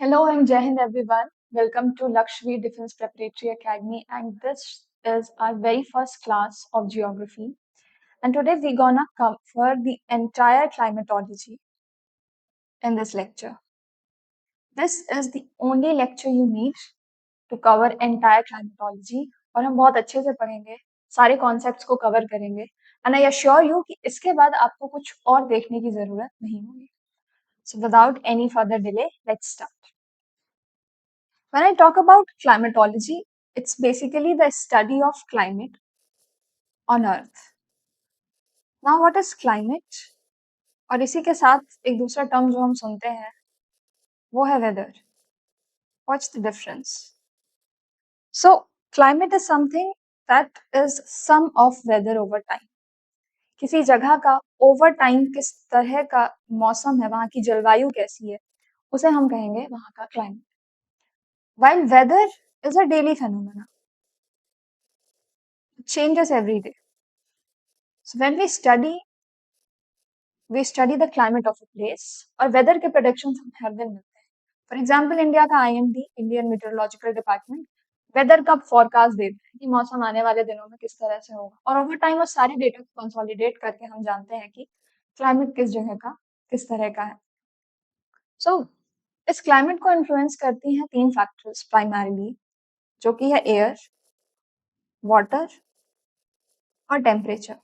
Hello and Jai Hind everyone. Welcome to Lakshmi Defense Preparatory Academy, and this is our very first class of geography. And today we're gonna cover the entire climatology in this lecture. This is the only lecture you need to cover entire climatology और हम बहुत अच्छे से पढ़ेंगे, सारे concepts को cover करेंगे and I assure you कि इसके बाद आपको कुछ और देखने की जरूरत नहीं होगी. So without any further delay, let's start. When I talk about climatology, it's basically the study of climate on Earth. Now, what is climate? और इसी के साथ एक दूसरा टर्म जो हम सुनते हैं वो है weather. What's the difference? So, climate is something that is sum of weather over time. किसी जगह का ओवर टाइम किस तरह का मौसम है, वहां की जलवायु कैसी है, उसे हम कहेंगे वहां का climate. While weather is a daily phenomena, it changes every day. So when we study the climate of a place और वेदर के प्रोडिक्शंस हमें हर दिन मिलते हैं. फॉर एग्जांपल इंडिया का IMD, Indian meteorological department, weather का फोरकास्ट देता है कि मौसम आने वाले दिनों में किस तरह से होगा और ओवर टाइम वो सारे डेटा को कंसोलिडेट करके हम जानते हैं कि क्लाइमेट किस जगह का किस तरह का है. सो इस क्लाइमेट को इन्फ्लुएंस करती हैं तीन फैक्टर्स प्राइमरीली, जो कि है एयर, वाटर और टेम्परेचर.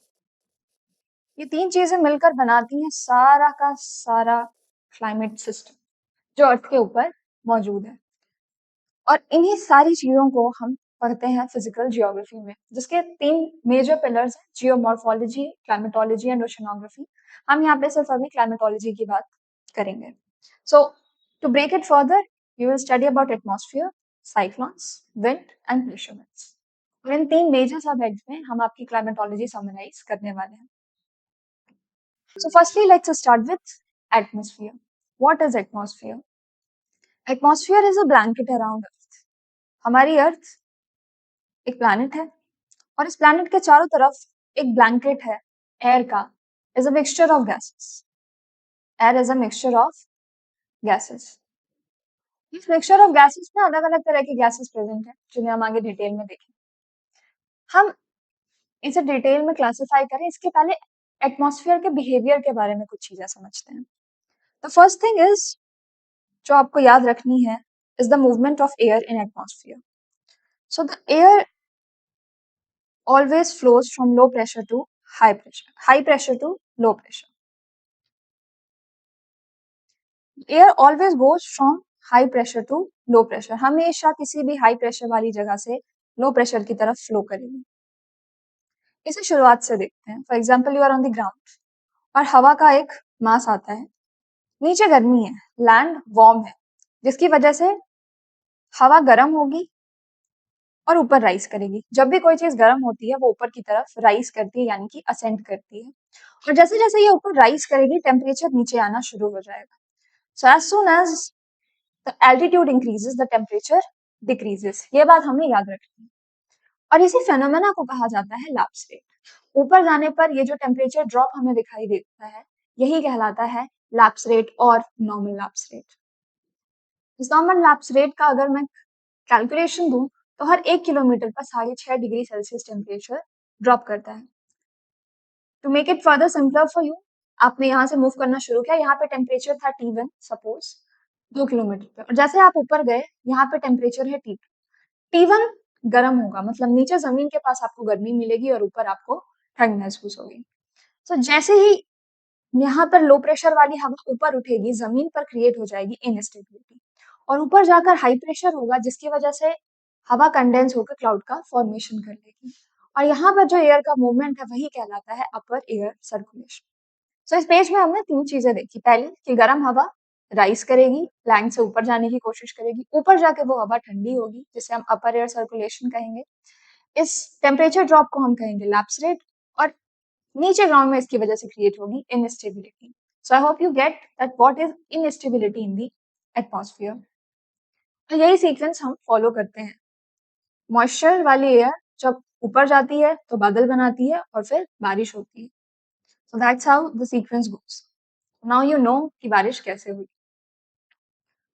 ये तीन चीजें मिलकर बनाती हैं सारा का सारा क्लाइमेट सिस्टम जो अर्थ के ऊपर मौजूद है. और इन्हीं सारी चीजों को हम पढ़ते हैं फिजिकल जियोग्राफी में, जिसके तीन मेजर पिलर्स हैं: जियोमॉर्फोलॉजी, क्लाइमेटोलॉजी एंड ओशनोग्राफी. हम यहाँ पे सिर्फ अभी क्लाइमेटोलॉजी की बात करेंगे. So to break it further, you will study about atmosphere, cyclones, wind and pressure winds. और इन तीन मेजर सब हेड्स में हम आपकी क्लाइमेटोलॉजी समराइज करने वाले हैं. So firstly, let's start with atmosphere. What is atmosphere? Atmosphere is a blanket around Earth. हमारी अर्थ एक प्लैनेट है और इस प्लैनेट के चारों तरफ एक ब्लैंकेट है एयर का. Is a mixture of gases. Air is a mixture of gases. इस मिक्सचर ऑफ गैसेस में अलग अलग तरह की गैसेस प्रेजेंट है जिन्हें हम आगे डिटेल में देखें. हम इसे डिटेल में क्लासिफाई करें इसके पहले एटमॉस्फेयर के बिहेवियर के बारे में कुछ चीजें समझते हैं. द फर्स्ट थिंग इज जो आपको याद रखनी है is the movement of air in atmosphere. So the air always flows from low pressure to high pressure to low pressure. Air always goes from high pressure to low pressure. हमेशा किसी भी high pressure वाली जगह से low pressure की तरफ flow करेगी. इसे शुरुआत से देखते हैं. For example, you are on the ground और हवा का एक मास आता है. नीचे गर्मी है, लैंड वार्म है, जिसकी वजह से हवा गर्म होगी और ऊपर राइज करेगी. जब भी कोई चीज गर्म होती है वो ऊपर की तरफ राइज करती है, यानी कि असेंड करती है. और जैसे जैसे ये ऊपर राइज करेगी टेम्परेचर नीचे आना शुरू हो जाएगा. So as soon as the altitude increases the temperature decreases. ये बात हमें याद रखनी है. और इसी फेनोमेना को कहा जाता है लैप्स रेट. ऊपर जाने पर ये जो टेम्परेचर ड्रॉप हमें दिखाई देता है यही कहलाता है लैप्स रेट और नॉर्मल लैप्स रेट. इस नॉर्मल लैप्स रेट का अगर मैं कैलकुलेशन दूं तो हर 1 किलोमीटर पर 6.5 डिग्री सेल्सियस टेम्परेचर ड्रॉप करता है. To make it further simpler for you, आपने यहाँ से मूव करना शुरू किया. यहाँ पे टेम्परेचर था T1 सपोज 2 किलोमीटर पे, और जैसे आप ऊपर गए यहाँ पे टेम्परेचर है T2. T1 गर्म होगा, मतलब नीचे जमीन के पास आपको गर्मी मिलेगी और ऊपर आपको ठंड महसूस होगी. तो जैसे ही यहाँ पर लो प्रेशर वाली हवा ऊपर उठेगी, जमीन पर क्रिएट हो जाएगी इनस्टेबिलिटी और ऊपर जाकर हाई प्रेशर होगा, जिसकी वजह से हवा कंडेंस होकर क्लाउड का फॉर्मेशन कर लेगी. और यहाँ पर जो एयर का मूवमेंट है वही कहलाता है अपर एयर सर्कुलेशन. सो इस पेज में हमने तीन चीजें देखी. पहली कि गर्म हवा राइज करेगी, लैंड से ऊपर जाने की कोशिश करेगी, ऊपर जाके वो हवा ठंडी होगी जिसे हम अपर एयर सर्कुलेशन कहेंगे. इस टेम्परेचर ड्रॉप को हम कहेंगे लैप्स रेट और नीचे ग्राउंड में इसकी वजह से क्रिएट होगी instability. So I hope you get that what is instability in the atmosphere. तो यही सीक्वेंस हम फॉलो करते हैं. मॉइस्चर वाली एयर जब ऊपर जाती है तो बादल बनाती है और फिर बारिश होती है. So that's how the sequence goes. Now you know कि बारिश कैसे हुई.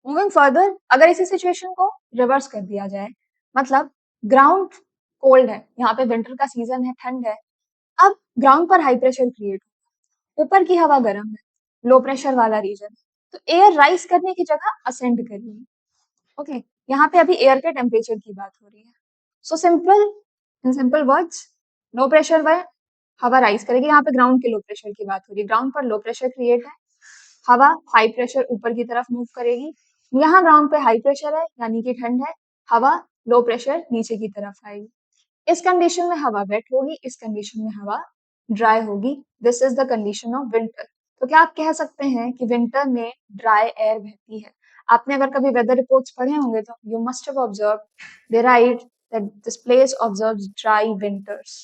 मूविंग फर्दर, अगर इसी सिचुएशन को रिवर्स कर दिया जाए, मतलब ग्राउंड कोल्ड है, यहाँ पे विंटर का सीजन है, ठंड है, अब ग्राउंड पर हाई प्रेशर क्रिएट हो, ऊपर की हवा गर्म है, लो प्रेशर वाला रीजन, तो एयर राइज करने की जगह असेंड करेगी। ओके, यहाँ पे अभी एयर के टेम्परेचर की बात हो रही है। So simple, in simple words, low pressure में हवा राइज करेगी, यहाँ पे ग्राउंड के लो प्रेशर की बात हो रही है, ग्राउंड पर लो प्रेशर क्रिएट है, हवा हाई प्रेशर ऊपर की तरफ मूव करेगी, यहाँ ग्राउंड पे हाई प्रेशर है यानी कि ठंड है, हवा लो प्रेशर नीचे की तरफ आएगी। इस कंडीशन में हवा वेट होगी, इस कंडीशन में हवा ड्राई होगी। This is the condition of winter. तो क्या आप कह सकते हैं कि विंटर में ड्राई एयर बहती है? आपने अगर कभी वेदर रिपोर्ट्स पढ़े होंगे तो you must have observe they right that this place observes dry winters,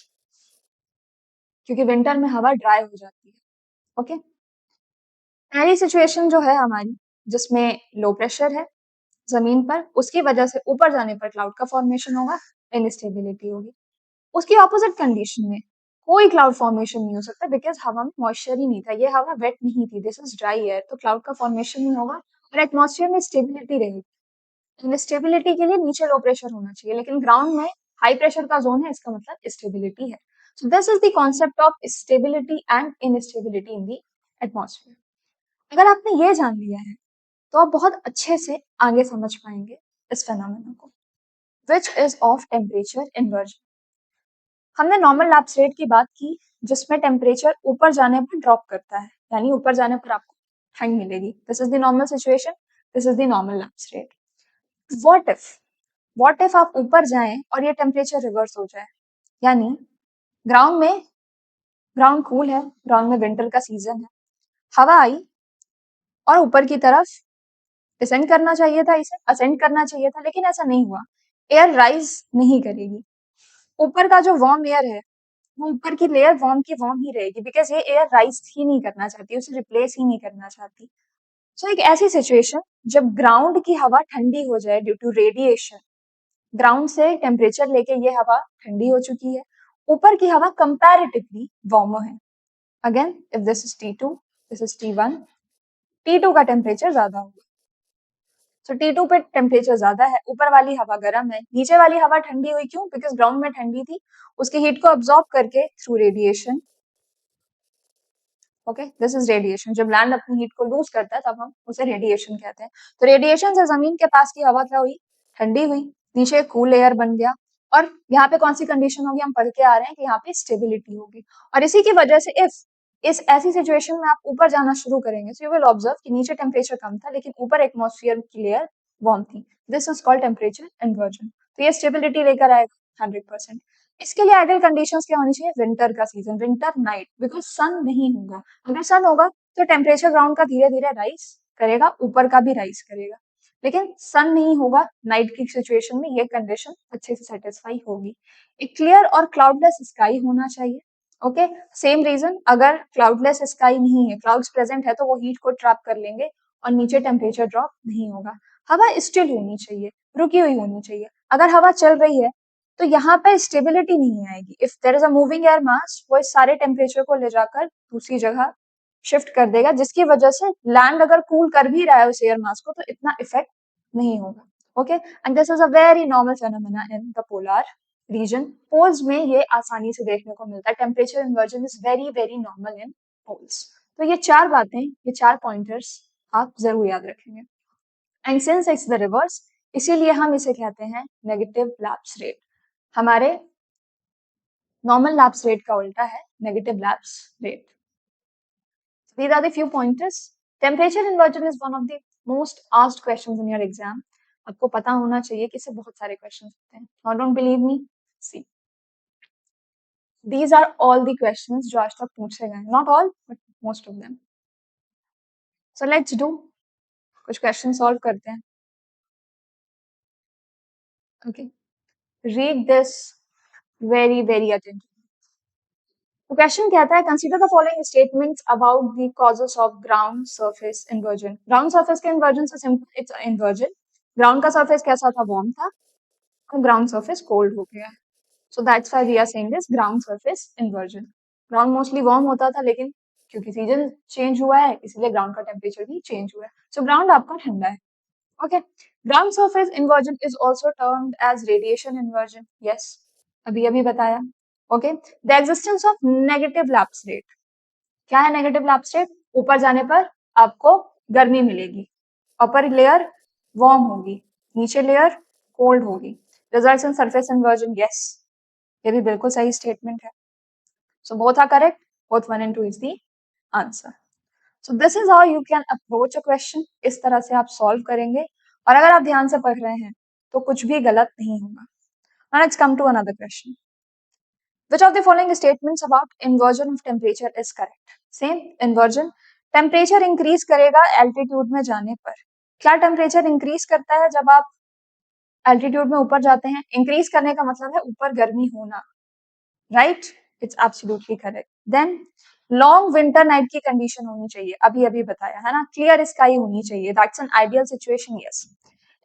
क्योंकि विंटर में हवा ड्राई हो जाती है। ओके, पहली सिचुएशन जो है हमारी, जिसमें लो प्रेशर है जमीन पर, उसकी वजह से ऊपर जाने पर क्लाउड का फॉर्मेशन होगा, इनस्टेबिलिटी होगी। उसकी ऑपोजिट कंडीशन में कोई क्लाउड फॉर्मेशन नहीं हो सकता, बिकॉज हवा में मॉइस्चर ही नहीं था, ये हवा वेट नहीं थी, दिस इज ड्राई एयर, तो क्लाउड का फॉर्मेशन नहीं होगा और एटमॉस्फेयर में स्टेबिलिटी रहेगी। स्टेबिलिटी के लिए नीचे लो प्रेशर होना चाहिए, लेकिन ग्राउंड में हाई प्रेशर का जोन है, इसका मतलब स्टेबिलिटी है। सो this is the concept of stability and instability in the atmosphere. अगर आपने ये जान लिया है तो आप बहुत अच्छे से आगे समझ पाएंगे इस फेनोमेना को, which is of temperature inversion. हमने नॉर्मल लैप्स रेट की बात की, जिसमें टेम्परेचर ऊपर जाने पर ड्रॉप करता है, यानी ऊपर जाने पर आपको ठंड मिलेगी। This is the normal situation, this is the normal lapse rate. What if, what if आप ऊपर जाएं और ये टेम्परेचर रिवर्स हो जाए, यानी ग्राउंड में, ग्राउंड कूल है, ग्राउंड में विंटर का सीजन है, हवा आई और ऊपर की तरफ डिसेंड करना चाहिए था, इसे असेंड करना चाहिए था, लेकिन ऐसा नहीं हुआ। एयर राइज नहीं करेगी, ऊपर का जो वार्म एयर है वो ऊपर की लेयर वार्म की वार्म ही रहेगी, बिकॉज ये एयर राइज ही नहीं करना चाहती, उसे रिप्लेस ही नहीं करना चाहती। सो एक ऐसी सिचुएशन जब ग्राउंड की हवा ठंडी हो जाए ड्यू टू रेडिएशन, ग्राउंड से टेम्परेचर लेके ये हवा ठंडी हो चुकी है, ऊपर की हवा कंपैरेटिवली वार्मर है। Again if this is T2, this is T1, T2 का टेम्परेचर ज्यादा होगा, सो T2 पे टेम्परेचर ज्यादा है, ऊपर वाली हवा गर्म है, नीचे वाली हवा ठंडी हुई, क्यों? बिकॉज ग्राउंड में ठंडी थी, उसकी हीट को अब्सॉर्ब करके through radiation. Okay, this is radiation. जब लैंड अपनी हीट को लूज करता है तब हम उसे रेडिएशन कहते हैं। तो रेडिएशन से जमीन के पास की हवा क्या हुई? ठंडी हुई, नीचे कूल एयर बन गया, और यहाँ पे कौन सी कंडीशन होगी? हम पढ़ के आ रहे हैं कि यहाँ पे स्टेबिलिटी होगी, और इसी की वजह से इफ इस ऐसी सिचुएशन में आप ऊपर जाना शुरू करेंगे, सो यू विल ऑब्जर्व कि नीचे टेम्परेचर कम था लेकिन ऊपर एटमॉस्फेयर की लेयर वार्म थी। This is called temperature inversion. तो ये स्टेबिलिटी लेकर आएगा 100%। इसके लिए आइडियल कंडीशंस क्या होनी चाहिए? विंटर का सीजन, विंटर नाइट, बिकॉज सन नहीं होगा। अगर सन होगा तो टेम्परेचर ग्राउंड का धीरे धीरे राइज करेगा, ऊपर का भी राइज करेगा, लेकिन सन नहीं होगा, नाइट की सिचुएशन में ये कंडीशन अच्छे से सेटिस्फाई होगी। एक क्लियर और क्लाउडलेस स्काई होना चाहिए। ओके, सेम रीजन, अगर क्लाउडलेस स्काई नहीं है, क्लाउड्स प्रेजेंट है, तो वो हीट को ट्रैप कर लेंगे और नीचे टेम्परेचर ड्रॉप नहीं होगा। हवा स्टिल होनी चाहिए, रुकी हुई होनी चाहिए। अगर हवा चल रही है तो यहाँ पे स्टेबिलिटी नहीं आएगी। If there is a moving air mass, वो इस सारे टेम्परेचर को ले जाकर दूसरी जगह शिफ्ट कर देगा, जिसकी वजह से लैंड अगर कूल कर भी रहा है उस एयर मास को तो इतना इफेक्ट नहीं होगा। Okay, and this is a very normal phenomena in the polar region. Poles में ये आसानी से देखने को मिलता है। Temperature inversion is very very normal in poles. तो ये चार बातें, ये चार पॉइंटर्स आप जरूर याद रखेंगे। And since it's the reverse, इसीलिए हम इसे कहते हैं नेगेटिव लैप्स रेट। हमारे नॉर्मल लैप्स रेट का उल्टा है negative lapse rate. These are the few pointers. Temperature inversion is one of the most asked questions in your exam. आपको पता होना चाहिए कि इससे बहुत सारे questions होते हैं. Now don't believe me? See. These are all the questions जो आज तक पूछे गए. Not all, but most of them. So let's do. कुछ questions solve करते हैं. Okay. Read this very very attentively. तो क्वेश्चन कहता है consider the following statements about the causes of ground surface inversion. Ground surface के inversion से simple, it's inversion. Ground का surface कैसा था? वार्म था, और ग्राउंड सरफेस कोल्ड हो गया है। So that's why we are saying this ground surface inversion. Ground mostly warm होता था, लेकिन क्योंकि सीजन चेंज हुआ है इसलिए ग्राउंड का टेम्परेचर भी चेंज हुआ है। सो ग्राउंड आपका ठंडा है। Okay. Ground surface inversion is also termed as radiation inversion. Yes, अभी अभी बताया. Okay. The existence of negative lapse rate. क्या है नेगेटिव लैप्स रेट? ऊपर जाने पर आपको गर्मी मिलेगी, अपर लेयर वार्म होगी, नीचे लेयर कोल्ड होगी. Results in surface inversion. Yes, ये भी बिल्कुल सही स्टेटमेंट है. So both are correct. Both 1 and 2 is the answer. So this is how you can approach a question. इस तरह से आप सॉल्व करेंगे और अगर आप ध्यान से पढ़ रहे हैं तो कुछ भी गलत नहीं होगा. Now let's come to another question. Which of the following statements about inversion of temperature is correct? Same inversion. Temperature increase करेगा एल्टीट्यूड में जाने पर. क्या टेम्परेचर इंक्रीज करता है जब आप एल्टीट्यूड में ऊपर जाते हैं? इंक्रीज करने का मतलब है ऊपर गर्मी होना. Right, it's absolutely correct. Then long winter night की कंडीशन होनी चाहिए. अभी अभी बताया है ना, क्लियर स्काई होनी चाहिए. That's an ideal situation. Yes,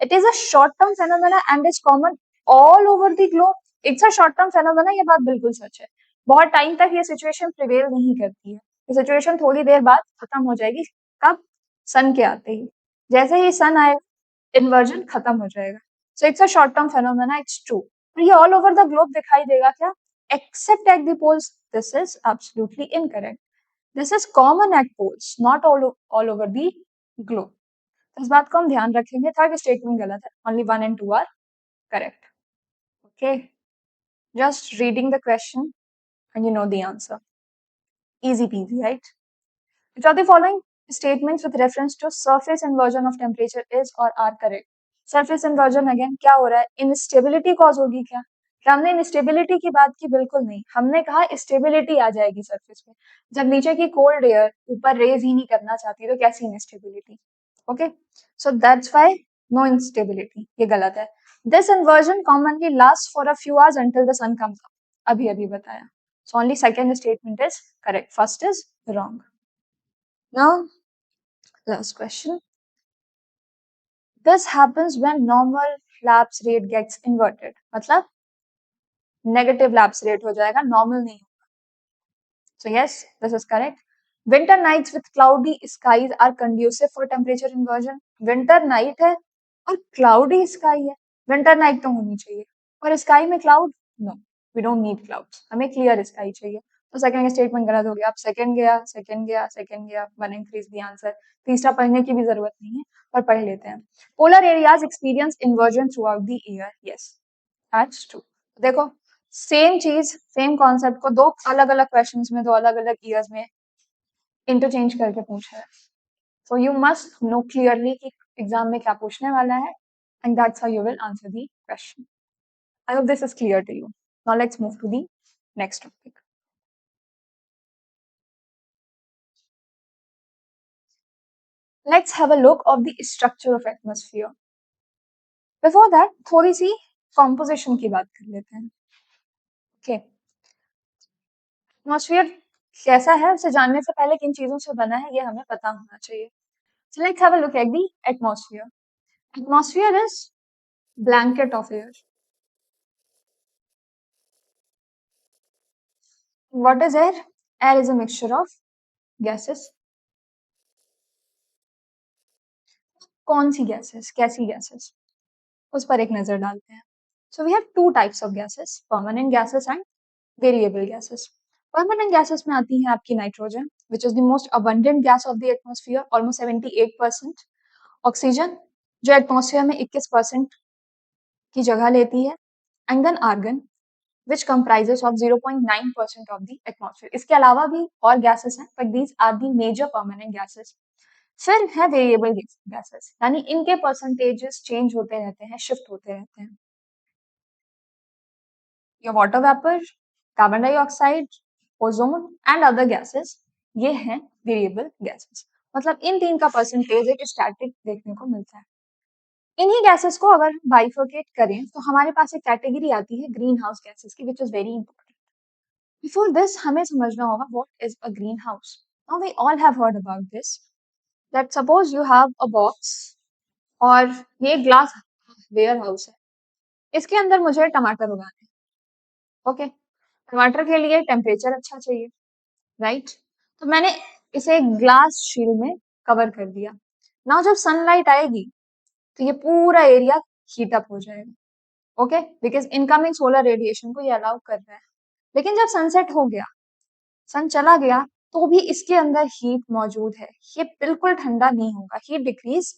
it is a short term phenomena and is common all over the globe. It's a short term phenomena. ये बात बिल्कुल सच है. बहुत टाइम तक ये सिचुएशन प्रिवेल नहीं करती है. ये सिचुएशन थोड़ी देर बाद खत्म हो जाएगी. कब? सन के आते ही. जैसे ही सन आए इन्वर्जन खत्म हो जाएगा. सो it's a short term phenomena. It's true. पर ये ऑल ओवर द ग्लोब दिखाई देगा क्या? Except at the poles. This is absolutely incorrect. This is common at poles, not all over the globe. इस बात को हम ध्यान रखेंगे. थर्ड स्टेटमेंट गलत है. Only 1 and 2 are correct. Okay. Just reading the question and you know the answer. Easy peasy, right? Which of the following statements with reference to surface inversion of temperature is or are correct? Surface inversion again क्या हो रहा है? Instability cause होगी क्या? क्या हमने instability की बात की? बिल्कुल नहीं. हमने कहा स्टेबिलिटी आ जाएगी सरफेस पे. जब नीचे की कोल्ड एयर ऊपर रेज ही नहीं करना चाहती तो कैसी instability? Okay, so that's why no instability. ये गलत है. This inversion commonly last for a few hours until the sun comes up. अभी अभी बताया. So only second statement is correct. First is wrong. Now last question. This happens when normal lapse rate gets inverted. मतलब negative lapse rate हो जाएगा, normal नहीं होगा. So yes, this is correct. Winter nights with cloudy skies are conducive for temperature inversion. Winter night है और cloudy sky है. Winter night तो होनी चाहिए और स्काई में cloud? No, we don't need clouds. हमें क्लियर स्काई चाहिए. तो सेकंड स्टेटमेंट गलत हो गया. अब सेकंड गया, सेकंड गया, सेकंड गया. 1 इंक्रीज द आंसर. तीसरा पढ़ने की भी जरूरत नहीं है पर पढ़ लेते हैं. Polar areas experience inversion through out the year. Yes, that's true. देखो, सेम चीज, सेम कॉन्सेप्ट को दो अलग अलग क्वेश्चंस में, दो अलग अलग ईयर्स में इंटरचेंज करके पूछा है. So you must know clearly कि एग्जाम में क्या पूछने वाला है and that's how you will answer the question. I hope this is clear to you. Now let's move to the next topic. Let's have a look of the structure of atmosphere. Before that, थोड़ी सी composition की बात कर लेते हैं. Okay. Atmosphere कैसा है उसे जानने से पहले किन चीजों से बना है ये हमें पता होना चाहिए. So let's have a look at the atmosphere. Atmosphere is blanket of air. What is air? Air is a mixture of gases. कौन सी gases? कैसी gases? उस पर एक नजर डालते हैं. So we have two types of gases, permanent gases and variable gases. Permanent gases में आती है आपकी nitrogen, which is the most abundant gas of the atmosphere, almost 78%. Oxygen जो एटमॉस्फेयर में 21% की जगह लेती है. And then argon which comprises of 0.9% of the atmosphere. इसके अलावा भी और gases हैं, but these are the major permanent gases. फिर है वेरिएबल gases, यानी इनके परसेंटेजेस चेंज होते रहते हैं, शिफ्ट होते रहते हैं. Your water vapor, carbon dioxide, ozone and other gases, ये हैं वेरिएबल गैसेस. मतलब इन तीन का परसेंटेज एक स्टैटिक देखने को मिलता है. इन्हीं गैसेस को अगर बाइफर्केट करें तो हमारे पास एक कैटेगरी आती है ग्रीन हाउस गैसेस की, which is very important. Before this हमें समझना होगा what is a greenhouse. Now we all have heard about this. That suppose you have a box और ये ग्लास वेयर हाउस है. इसके अंदर मुझे टमाटर उगाने हैं. ओके, टमाटर के लिए टेम्परेचर अच्छा चाहिए, राइट? तो मैंने इसे ग्लास शील्ड में कवर कर दिया. नाउ जब सनलाइट आएगी तो ये पूरा एरिया हीट अप हो जाएगा, okay, because incoming solar radiation को ये अलाउ कर रहा है। लेकिन जब सनसेट हो गया, सन चला गया, तो भी इसके अंदर हीट मौजूद है, ये बिल्कुल ठंडा नहीं होगा, हीट डिक्रीज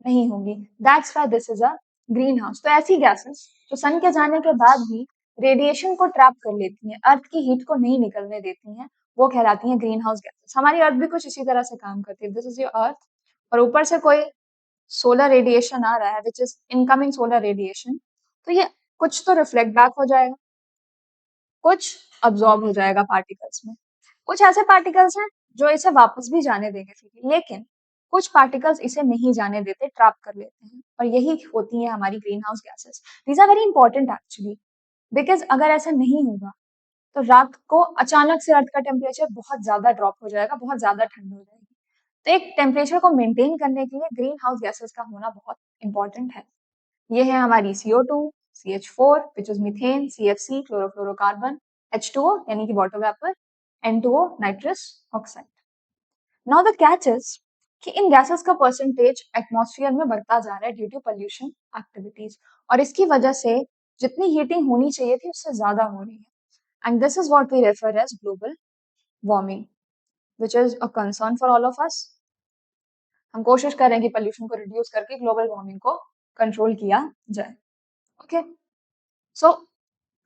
नहीं होगी। That's why this is a green house. तो ऐसी गैसेस जो सन के जाने के बाद भी रेडिएशन को ट्रैप कर लेती हैं, अर्थ की हीट को नहीं निकलने देती हैं, वो कहलाती हैं ग्रीन हाउस गैसेस। हमारी अर्थ भी कुछ इसी तरह से काम करती है। दिस इज योर अर्थ, और ऊपर से कोई सोलर रेडिएशन आ रहा है which is incoming solar radiation, तो ये कुछ तो रिफ्लेक्ट बैक हो जाएगा, कुछ अब्सॉर्ब हो जाएगा पार्टिकल्स में। कुछ ऐसे पार्टिकल्स हैं जो इसे वापस भी जाने देंगे फ्रीली, लेकिन कुछ पार्टिकल्स इसे नहीं जाने देते, ट्रैप कर लेते हैं, और यही होती है हमारी green house gases. These are very important actually, because अगर ऐसा नहीं होगा तो रात को अचानक से अर्थ का टेम्परेचर बहुत ज्यादा ड्रॉप हो जाएगा, बहुत ज्यादा ठंड हो जाएगी। तो एक टेम्परेचर को मेंटेन करने के लिए ग्रीन हाउस गैसेस का होना बहुत इंपॉर्टेंट है। ये है हमारी CO2, CH4 which is methane, CFC chlorofluorocarbon, H2O यानी कि water vapour, N2O nitrous oxide. Now the catch is कि इन गैसेस का परसेंटेज एटमॉस्फेयर में बढ़ता जा रहा है ड्यू टू पोल्यूशन एक्टिविटीज, और इसकी वजह से जितनी हीटिंग होनी चाहिए थी उससे ज्यादा हो रही है। And this is what we refer as global warming, which is a concern for all of us. हम कोशिश कर रहे हैं कि पोल्यूशन को रिड्यूस करके ग्लोबल वार्मिंग को कंट्रोल किया जाए, okay. So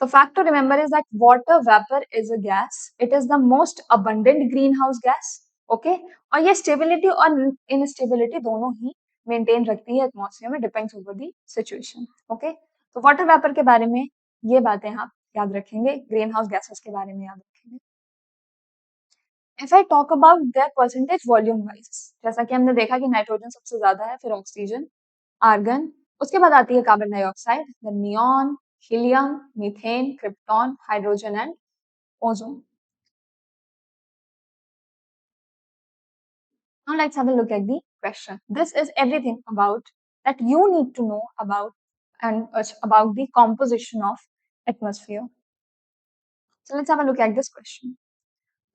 the fact to remember is that water vapor is a gas. It is the most abundant greenhouse gas. Okay? और ये स्टेबिलिटी और इनस्टेबिलिटी दोनों ही मेंटेन रखती है एटमॉस्फेयर में, depends over the situation. Okay, तो वाटर वेपर के बारे में ये बातें आप याद रखेंगे, ग्रीन हाउस गैसेस के बारे में याद रखेंगे। If I talk about their percentage volume wise, जैसा कि हमने देखा कि नाइट्रोजन सबसे ज्यादा है, फिर ऑक्सीजन, आर्गन, उसके बाद आती है carbon dioxide, then neon, helium, methane, krypton, hydrogen and ozone. Now let's have a look at the question. This is everything about that you need to know about, and about the composition of atmosphere. So let's have a look at this question.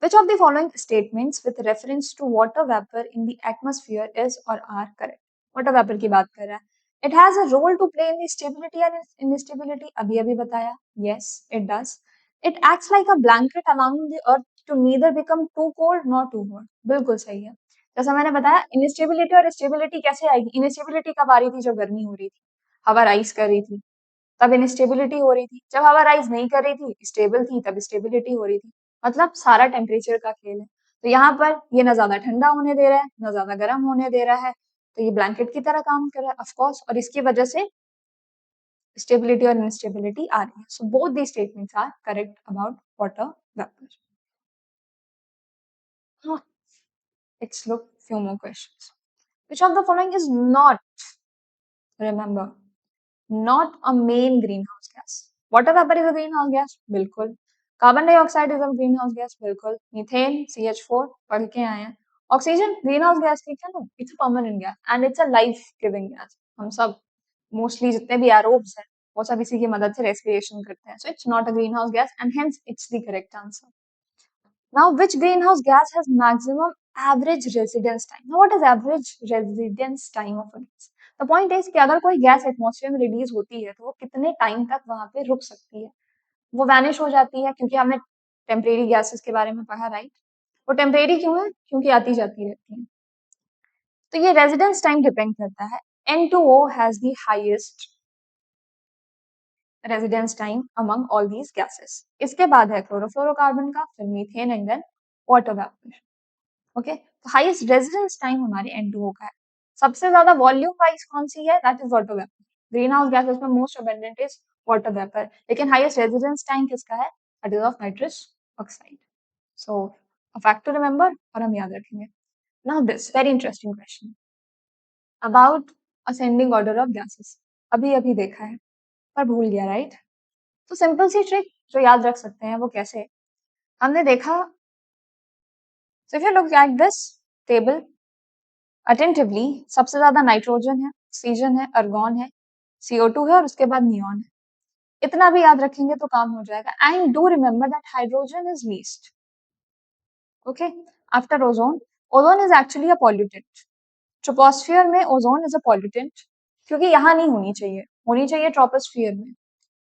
Which of the following statements with reference to water vapor in the atmosphere is or are correct? Water vapor की बात कर रहा है. It has a role to play in the stability and instability. अभी अभी बताया. Yes, it does. It acts like a blanket allowing the earth to neither become too cold nor too hot. बिल्कुल सही है. जैसा मैंने बताया, इंस्टेबिलिटी और स्टेबिलिटी कैसे आएगी? इंस्टेबिलिटी कब आ रही थी? जब गर्मी हो रही थी, हवा राइज कर रही थी, तब इंस्टेबिलिटी हो रही थी। जब हवा राइज नहीं कर रही थी, स्टेबल थी, तब स्टेबिलिटी हो रही थी। मतलब सारा टेम्परेचर का खेल है। तो यहाँ पर ये ना ज्यादा ठंडा होने दे रहा है, ना ज्यादा गर्म होने दे रहा है, तो ये ब्लैंकेट की तरह काम कर रहा है ऑफकोर्स, और इसकी वजह से स्टेबिलिटी और इनस्टेबिलिटी आ रही है। So both the statements are correct about water vapour. Let's look few more questions. Which of the following is not, remember, not a main greenhouse gas? Water vapor is a greenhouse gas, बिल्कुल. Carbon dioxide is a greenhouse gas, बिल्कुल. Methane, CH4, पढ़ के आए हैं. Oxygen, greenhouse gas, ठीक है ना? It's a permanent gas and it's a life-giving gas. हम सब mostly जितने भी aerobes हैं, वो सब इसी की मदद से respiration करते हैं. So it's not a greenhouse gas and hence it's the correct answer. Now, which greenhouse gas has maximum average residence time? Now, what is average residence time of a gas? The point is कि अगर कोई gas atmosphere में release होती है तो वो कितने time तक वहां पे रुक सकती है, वो वैनिश हो जाती है, क्योंकि हमने टेम्परेरी गैसेस के बारे में पढ़ा, राइट? वो टेम्परेरी क्यों है? क्योंकि आती जाती रहती है। तो ये रेजिडेंस टाइम डिपेंड करता है। N2O has the highest residence time among all these gases. इसके बाद है क्लोरोफ्लोरोकार्बन का, फिर methane and then water vapour. Okay, तो हाईएस्ट रेजिडेंस टाइम हमारे N2O का है। सबसे ज्यादा वॉल्यूम वाइज कौन सी है? That is water vapour. Green house gases में most abundant is water vapour, लेकिन हाईएस्ट रेजिडेंस टाइम किसका है? That is of nitrous oxide. So a fact to remember, और हम याद रखेंगे। Now this very interesting question about ascending order of gases. अभी अभी देखा है पर भूल गया, राइट? तो सिंपल सी ट्रिक जो याद रख सकते हैं वो कैसे? हमने देखा, so if you look at this table attentively, सबसे ज्यादा नाइट्रोजन है, ऑक्सीजन है, अर्गोन है, CO2 है, और उसके बाद नियॉन है। इतना भी याद रखेंगे तो काम हो जाएगा। And do remember that hydrogen is least, okay, after ozone. Ozone is actually a pollutant. Troposphere में ओजोन इज अ पॉल्यूटेंट, क्योंकि यहाँ नहीं होनी चाहिए ट्रोपोस्फियर में,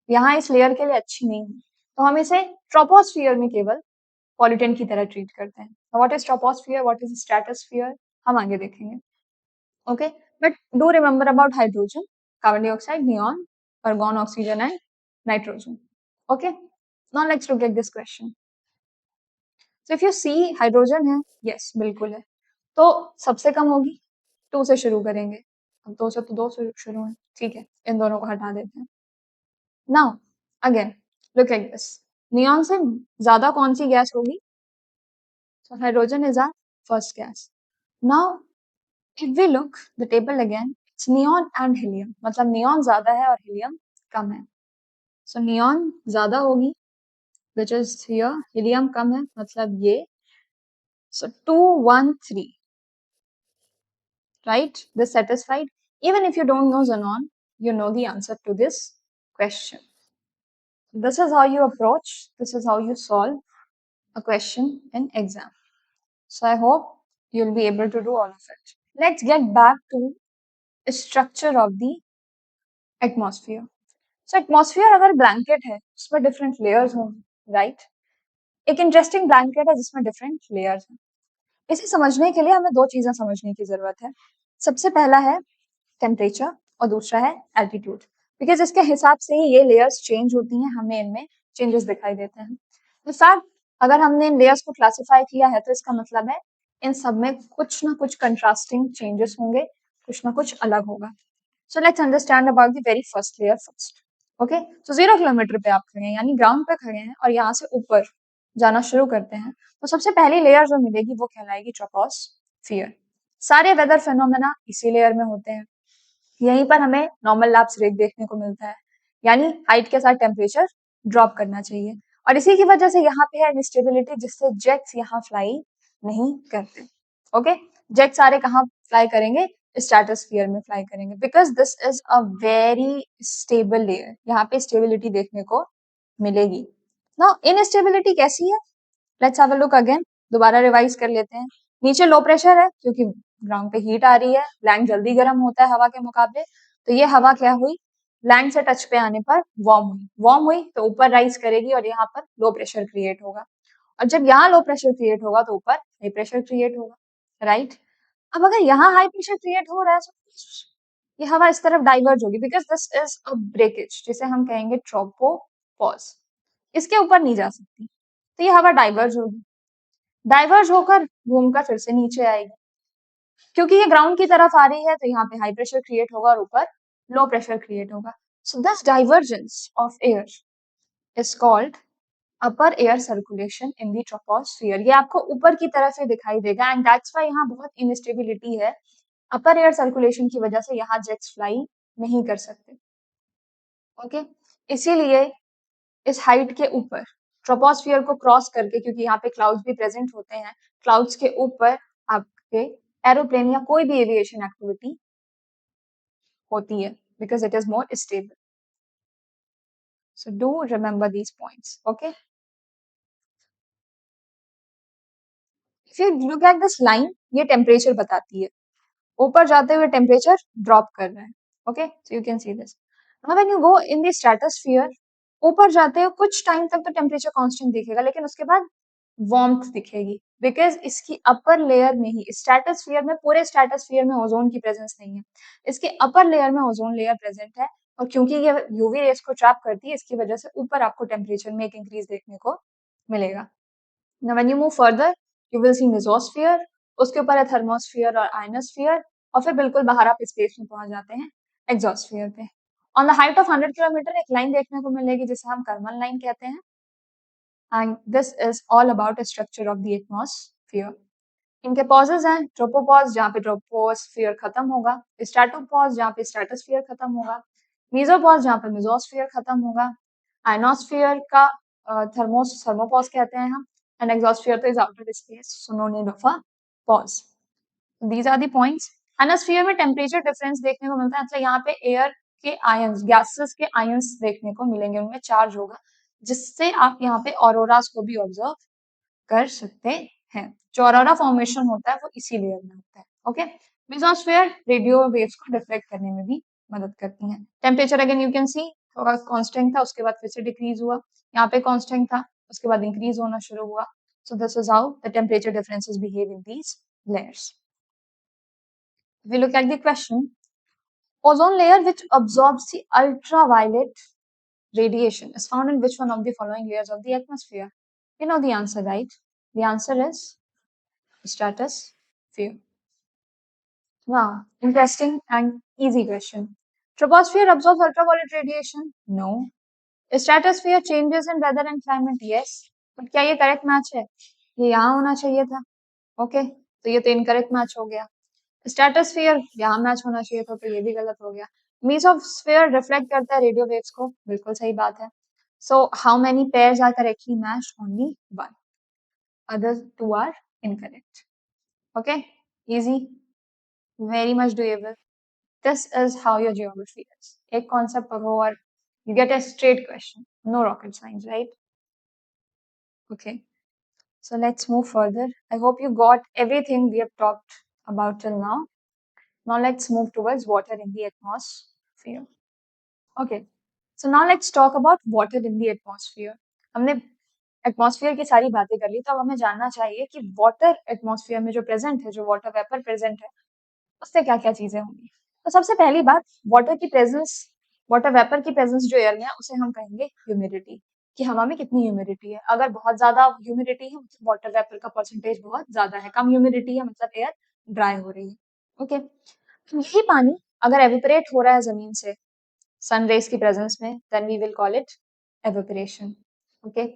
यहाँ इस लेयर के लिए अच्छी नहीं है, तो हम इसे ट्रोपोस्फियर में केवल पॉल्यूटेंट की तरह ट्रीट करते हैं। What is troposphere, what is stratosphere, हम आगे देखेंगे। Okay, but do remember about hydrogen, carbon dioxide, neon, argon, oxygen and nitrogen. Okay, now let's look at this question. So if you see hydrogen है, yes बिल्कुल है, तो सबसे कम होगी, 2 से शुरू करेंगे, अब 2 से तो 2 से शुरू है, ठीक है, इन दोनों को हटा देते हैं। Now again look at this, neon से ज्यादा कौन सी गैस होगी? So hydrogen is our first gas. Now if we look the table again, it's neon and helium, मतलब neon ज्यादा है और helium कम है। So neon ज्यादा होगी, which is here, helium कम है, मतलब ये। So 2, 1, 3, right? This satisfied. Even if you don't know xenon, you know the answer to this question. This is how you approach, this is how you solve a question in exam. So I hope you'll be able to do all of it. Let's get back to structure of the atmosphere. So atmosphere अगर blanket है उसमें different layers होंगे, right? एक interesting blanket है जिसमें different layers हैं। इसे समझने के लिए हमें दो चीजें समझने की जरूरत है। सबसे पहला है टेम्परेचर और दूसरा है एल्टीट्यूड, बिकॉज इसके हिसाब से ही ये लेयर्स चेंज होती हैं, हमें इनमें चेंजेस दिखाई देते हैं। इनफैक्ट अगर हमने इन लेयर्स को क्लासिफाई किया है तो इसका मतलब है इन सब में कुछ ना कुछ कंट्रास्टिंग चेंजेस होंगे, कुछ ना कुछ अलग होगा। So let's understand about the very first layer first. Okay, so 0 kilometre पे आप खड़े हैं, यानी ग्राउंड पे खड़े हैं और यहाँ से ऊपर जाना शुरू करते हैं, तो सबसे पहली लेयर जो मिलेगी वो कहलाएगी ट्रोपोस्फियर। सारे वेदर फेनोमेना इसी लेयर में होते हैं, यहीं पर हमें नॉर्मल लैप्स रेट देखने को मिलता है, यानी हाइट के साथ टेम्परेचर ड्रॉप करना चाहिए, और इसी की वजह से यहाँ पे है इंस्टेबिलिटी, जिससे जेट्स यहाँ फ्लाई नहीं करते। ओके, जेट सारे कहाँ फ्लाई करेंगे? स्ट्रेटोस्फियर में फ्लाई करेंगे, because this is a very stable layer, यहाँ पे स्टेबिलिटी देखने को मिलेगी। नाउ इनस्टेबिलिटी कैसी है? Let's have a look again, दोबारा रिवाइज कर लेते हैं। नीचे लो प्रेशर है क्योंकि ग्राउंड पे हीट आ रही है, लैंड जल्दी गर्म होता है हवा के मुकाबले, तो ये हवा क्या हुई? लैंड से टच पे आने पर वार्म हुई तो ऊपर राइज करेगी और यहाँ पर लो प्रेशर क्रिएट होगा, और जब यहाँ लो प्रेशर क्रिएट होगा तो ऊपर हाई प्रेशर क्रिएट होगा, राइट? अब अगर यहाँ हाई प्रेशर क्रिएट हो रहा है तो ये हवा इस तरफ डाइवर्ज होगी, because this is a breakage, जिसे हम कहेंगे ट्रोपोपॉज, इसके ऊपर नहीं जा सकती, तो ये हवा डाइवर्ज होगी, डाइवर्ज होकर घूमकर फिर से नीचे आएगी, क्योंकि ये ग्राउंड की तरफ आ रही है तो यहाँ पे हाई प्रेशर क्रिएट होगा और ऊपर लो प्रेशर क्रिएट होगा। So this divergence of air is called upper air circulation in the troposphere. ये आपको ऊपर की तरफ से दिखाई देगा, एंड दैट्स व्हाई यहाँ बहुत इनस्टेबिलिटी है। अपर एयर सर्कुलेशन की वजह से यहाँ जेट्स फ्लाई नहीं कर सकते। ओके, इसीलिए इस हाइट के ऊपर ट्रोपोस्फियर को क्रॉस करके, क्योंकि यहाँ पे क्लाउड्स भी प्रेजेंट होते हैं, क्लाउड्स के ऊपर आपके एरोप्लेन या कोई भी एविएशन एक्टिविटी होती है, because it is more stable. So do remember these points. Okay, if you look at this line, ये टेम्परेचर बताती है, ऊपर जाते हुए टेम्परेचर ड्रॉप कर रहे हैं। Okay, so you can see this. Now when you go in the stratosphere, ऊपर जाते हुए कुछ टाइम तक तो टेम्परेचर कांस्टेंट दिखेगा, लेकिन उसके बाद वार्मथ दिखेगी, बिकॉज इसकी अपर लेयर में ही, स्ट्रेटोस्फियर में, पूरे स्ट्रेटोस्फियर में ओजोन की प्रेजेंस नहीं है, इसके अपर लेयर में ओजोन लेयर प्रेजेंट है, और क्योंकि ये यूवी रेस को ट्रैप करती है, इसकी वजह से ऊपर आपको टेम्परेचर में एक इंक्रीज देखने को मिलेगा। Now when you move further, you will see mesosphere, उसके ऊपर है थर्मोस्फीयर और आयनोस्फीयर, और फिर बिल्कुल बाहर आप स्पेस में पहुंच जाते हैं एक्सोस्फीयर पे। On the height of 100 kilometre एक लाइन देखने को मिलेगी जिसे हम कर्मन लाइन कहते हैं, and this is all about structure of the atmosphere. इनके पॉजेज हैं, ट्रोपोपॉज जहाँ पे ट्रोपोस्फियर खत्म होगा, स्ट्रेटोपॉज जहाँ पे स्ट्रेटोस्फियर खत्म होगा, मेसोपॉज जहाँ पे मेसोस्फियर खत्म होगा, आयनोस्फियर का थर्मोपॉज कहते हैं हम, and exosphere is outer space, so no need of a pause. These are the points. Ionosphere में टेम्परेचर डिफरेंस देखने को मिलता है, मतलब यहाँ पे एयर के आयंस, गैसेस के आयंस देखने को मिलेंगे, उनमें चार्ज होगा, जिससे आप यहाँ पे ऑरोरास को भी ऑब्जर्व कर सकते हैं। जो ऑरोरा फॉर्मेशन होता है वो इसी लेयर में होता है। ओके, मेसोस्फेयर रेडियो वेव्स को डिफ्लेक्ट करने में भी मदद करती हैं। Temperature again you can see थोड़ा कांस्टेंट था, उसके बाद फिर से डिक्रीज हुआ, यहाँ पे कांस्टेंट था, उसके बाद इंक्रीज होना शुरू हुआ. So this is how the temperature differences behave in these layers. If we look at the question, ozone layer which absorbs the ultraviolet radiation is found in which one of the following layers of the atmosphere? You know the answer, right? The answer is stratosphere. Wow, interesting and easy question. Troposphere absorbs ultraviolet radiation? No. Stratosphere changes in weather and climate? Yes. But क्या ये correct match है? ये यहाँ होना चाहिए था. Okay, तो ये तो incorrect match हो गया. Stratosphere यहाँ मैच होना चाहिए था, तो ये भी गलत हो गया. Mesosphere reflect करता है radio waves को, बिल्कुल सही बात है. So how many pairs are correctly matched? Only one. Other two are incorrect. Okay, easy, very much doable. This is how your geography is. एक concept पढ़ो और you get a straight question. No rocket science, right? Okay. So let's move further. I hope you got everything we have talked about till now. Now let's move towards water in the atmosphere. Okay. So now let's talk about water in the atmosphere. हमने atmosphere की सारी बातें कर ली, तो अब हमें जानना चाहिए कि वाटर एटमॉस्फेयर में जो प्रेजेंट है, जो वाटर वेपर प्रेजेंट है, उससे क्या क्या चीजें होंगी. तो सबसे पहली बात, वाटर की प्रेजेंस, वाटर वेपर की प्रेजेंस जो एयर में है, उसे हम कहेंगे ह्यूमिडिटी, कि हवा में कितनी ह्यूमिडिटी है. अगर बहुत ज्यादा ह्यूमिडिटी है मतलब वाटर वेपर का परसेंटेज बहुत ज्यादा है, कम ह्यूमिडिटी है मतलब एयर ड्राई हो रही है. ओके, यही पानी अगर एविपरेट हो रहा है जमीन से सन रेज की प्रेजेंस में, then we will call it evaporation. Okay,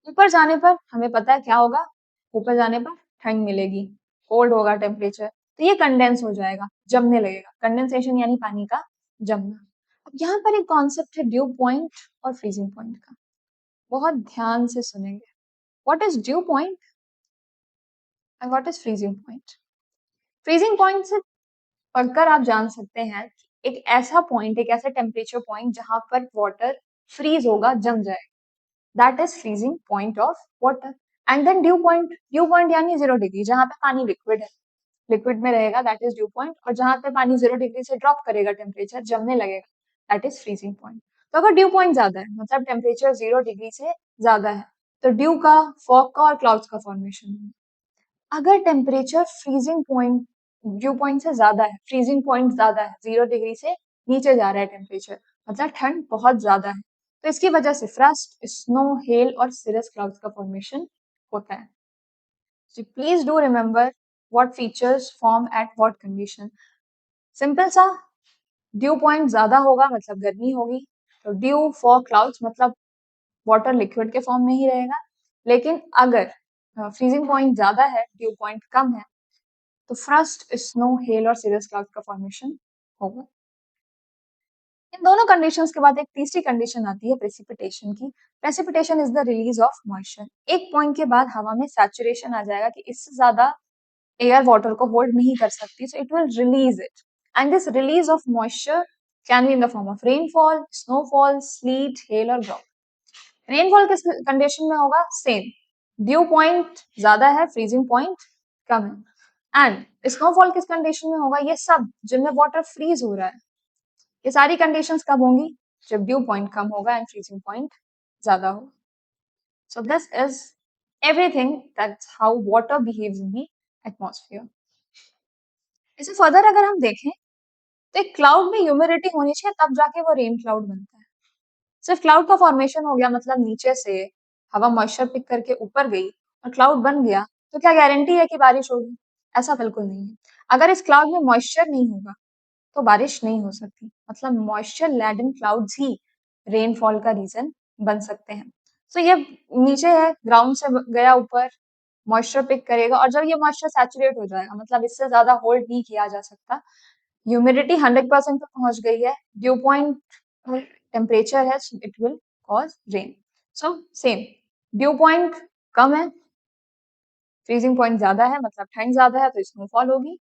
ऊपर जाने पर हमें पता है क्या होगा, ऊपर जाने पर ठंड मिलेगी, कोल्ड होगा टेम्परेचर, तो ये कंडेंस हो जाएगा, जमने लगेगा. कंडेंसेशन यानी पानी का जमना. अब यहाँ पर एक कॉन्सेप्ट है ड्यू पॉइंट और फ्रीजिंग पॉइंट का, बहुत ध्यान से सुनेंगे. What is due point and what is freezing point? Freezing point से पढ़कर आप जान सकते हैं कि एक ऐसा पॉइंट, एक ऐसा टेम्परेचर पॉइंट जहां पर वाटर फ्रीज होगा, जम जाएगा, that is freezing point of water. And then dew point यानी 0 डिग्री, जहां पे पानी लिक्विड है, लिक्विड में रहेगा, दैट इज ड्यू पॉइंट. और जहां पे पानी 0 डिग्री से ड्रॉप करेगा, टेम्परेचर जमने लगेगा, दैट इज फ्रीजिंग पॉइंट. तो अगर ड्यू पॉइंट ज्यादा है मतलब टेम्परेचर 0 डिग्री से ज्यादा है, तो ड्यू का, फॉग का और क्लाउड्स का फॉर्मेशन होगा. अगर temperature freezing point, due point से ज्यादा है, फ्रीजिंग पॉइंट ज्यादा है, 0 डिग्री से नीचे जा रहा है टेम्परेचर, मतलब ठंड बहुत ज्यादा है, तो इसकी वजह से फ्रॉस्ट, स्नो, हेल और सिरस क्लाउड्स का फॉर्मेशन होता है. So please do remember what features form at what condition. Simple सा, ड्यू पॉइंट ज्यादा होगा मतलब गर्मी होगी, तो ड्यू, फॉग, क्लाउड्स मतलब वाटर लिक्विड के फॉर्म में ही रहेगा. लेकिन अगर फ्रीजिंग पॉइंट ज्यादा है, ड्यू पॉइंट कम है, तो फ्रॉस्ट, स्नो, हेल और सिरस क्लाउड का फॉर्मेशन होगा. इन दोनों कंडीशंस के बाद एक तीसरी कंडीशन आती है प्रेसिपिटेशन की. Precipitation is the release of moisture. एक पॉइंट के बाद हवा में सैचुरेशन आ जाएगा कि इससे ज्यादा एयर वाटर को होल्ड नहीं कर सकती, so it will release it. And this release of moisture can be in the form of rainfall, snowfall, slit, hello और ड्रॉप. रेनफॉल किस कंडीशन में होगा? सेम, ड्यू पॉइंट ज्यादा है, फ्रीजिंग पॉइंट कम है. एंड स्नोफॉल किस कंडीशन में होगा? ये सब जिनमें वाटर फ्रीज हो रहा है, ये सारी कंडीशंस कब होंगी? जब ड्यू पॉइंट कम होगा एंड फ्रीजिंग पॉइंट ज्यादा होगा. सो this is everything, that's how water behaves in the atmosphere. इसे फर्दर अगर हम देखें तो एक क्लाउड में ह्यूमिडिटी होनी चाहिए, तब जाके वो रेन क्लाउड बनता है. सिर्फ क्लाउड का फॉर्मेशन हो गया मतलब नीचे से हवा मॉइस्चर पिक करके ऊपर गई और क्लाउड बन गया, तो क्या गारंटी है कि बारिश होगी? ऐसा बिल्कुल नहीं है. अगर इस क्लाउड में मॉइस्चर नहीं होगा तो बारिश नहीं हो सकती. मतलब मॉइस्चर लैडन क्लाउड्स ही रेनफॉल का रीजन बन सकते हैं. सो ये नीचे है, ग्राउंड से गया ऊपर, मॉइस्चर पिक करेगा, और जब ये मॉइस्चर सैचुरेट हो जाएगा मतलब इससे ज्यादा होल्ड नहीं किया जा सकता, ह्यूमिडिटी 100% पे पहुंच गई है, ड्यू पॉइंट टेम्परेचर है, it will cause rain. So same, dew point कम है, फ्रीजिंग पॉइंट ज्यादा है मतलब ठंड ज्यादा है, तो स्नोफॉल होगी.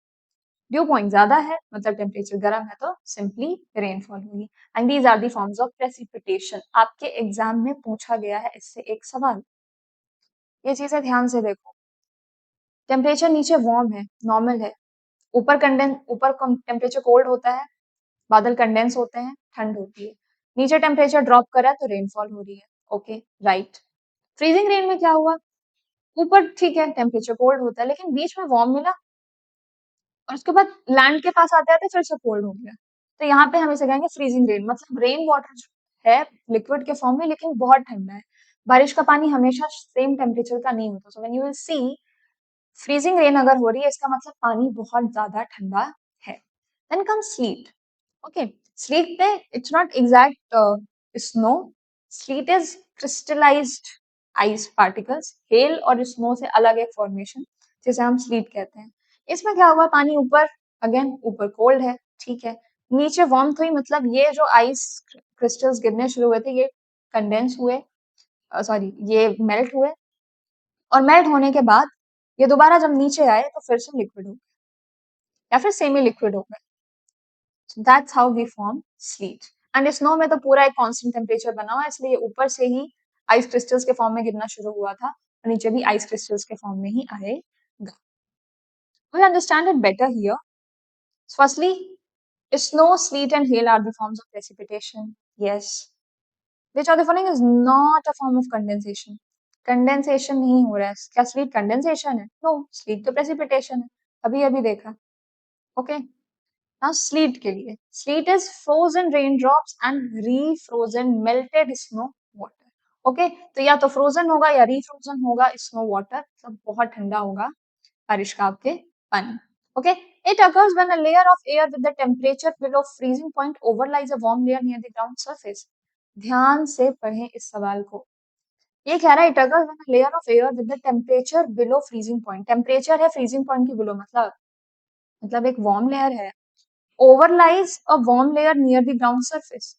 ड्यू पॉइंट ज्यादा है मतलब टेम्परेचर गर्म है, तो सिंपली रेनफॉल होगी. And these are the forms of precipitation. आपके एग्जाम में पूछा गया है इससे एक सवाल, ये चीजें ध्यान से देखो. टेम्परेचर नीचे वार्म है, नॉर्मल है, ऊपर टेम्परेचर कोल्ड होता है, बादल कंडेंस होते हैं, ठंड होती है। नीचे टेम्परेचर ड्रॉप करा तो रेनफॉल हो रही है। Okay, right. फ्रीजिंग रेन में क्या हुआ? ऊपर ठीक है टेम्परेचर कोल्ड होता है, लेकिन बीच में वार्म मिला और उसके बाद लैंड के पास आते-आते फिर से कोल्ड हो गया। तो यहाँ पे हम इसे कहेंगे फ्रीजिंग रेन, मतलब रेन वाटर जो है लिक्विड के फॉर्म में लेकिन बहुत ठंडा है। बारिश का पानी हमेशा सेम टेम्परेचर का नहीं होता। So when you will see freezing rain अगर हो रही है, इसका मतलब पानी बहुत ज्यादा ठंडा है। Then come sleet. Okay, sleet पे it's not exact snow, sleet is crystallised ice particles. Hail और स्नो से अलग एक फॉर्मेशन जिसे हम स्लीट कहते हैं। इसमें क्या हुआ, पानी ऊपर, अगेन ऊपर कोल्ड है, ठीक है, नीचे वार्मथ हुई, मतलब ये जो आइस क्रिस्टल्स गिरने शुरू हुए थे ये कंडेंस हुए, सॉरी ये मेल्ट हुए, और मेल्ट होने के बाद ये दोबारा जब नीचे आए तो फिर से लिक्विड हो गए या फिर सेमी लिक्विड हो गए। That's how we form sleet. And snow में तो पूरा एक कांस्टेंट टेम्परेचर बना हुआ है, इसलिए ऊपर से ही आइस क्रिस्टल्स के फॉर्म में गिरना शुरू हुआ था और नीचे भी आइस क्रिस्टल्स के फॉर्म में ही आएगा। We understand it better here. Firstly, snow, sleet, and hail are the forms of precipitation. Yes. Which of the following is not a form of condensation? Condensation नहीं हो रहा है। क्या स्लीट कंडेंसेशन है? No, sleet तो precipitation है, अभी अभी देखा। ओके, नाउ स्लीट के लिए, sleet is frozen rain drops and refrozen melted snow water. Okay, तो या तो फ्रोजन होगा या रीफ्रोजन होगा स्नो वाटर, सब बहुत ठंडा होगा बारिश का आपके पानी। Okay, it occurs when a layer of air with the temperature below freezing point overlies a warm layer near the ground surface. ध्यान से पढ़ें इस सवाल को। ये कह रहा है it occurs when a layer of air with the temperature below freezing point, temperature है फ्रीजिंग पॉइंट के बिलो, मतलब एक वार्म लेयर है, overlies a warm layer near the ground surface.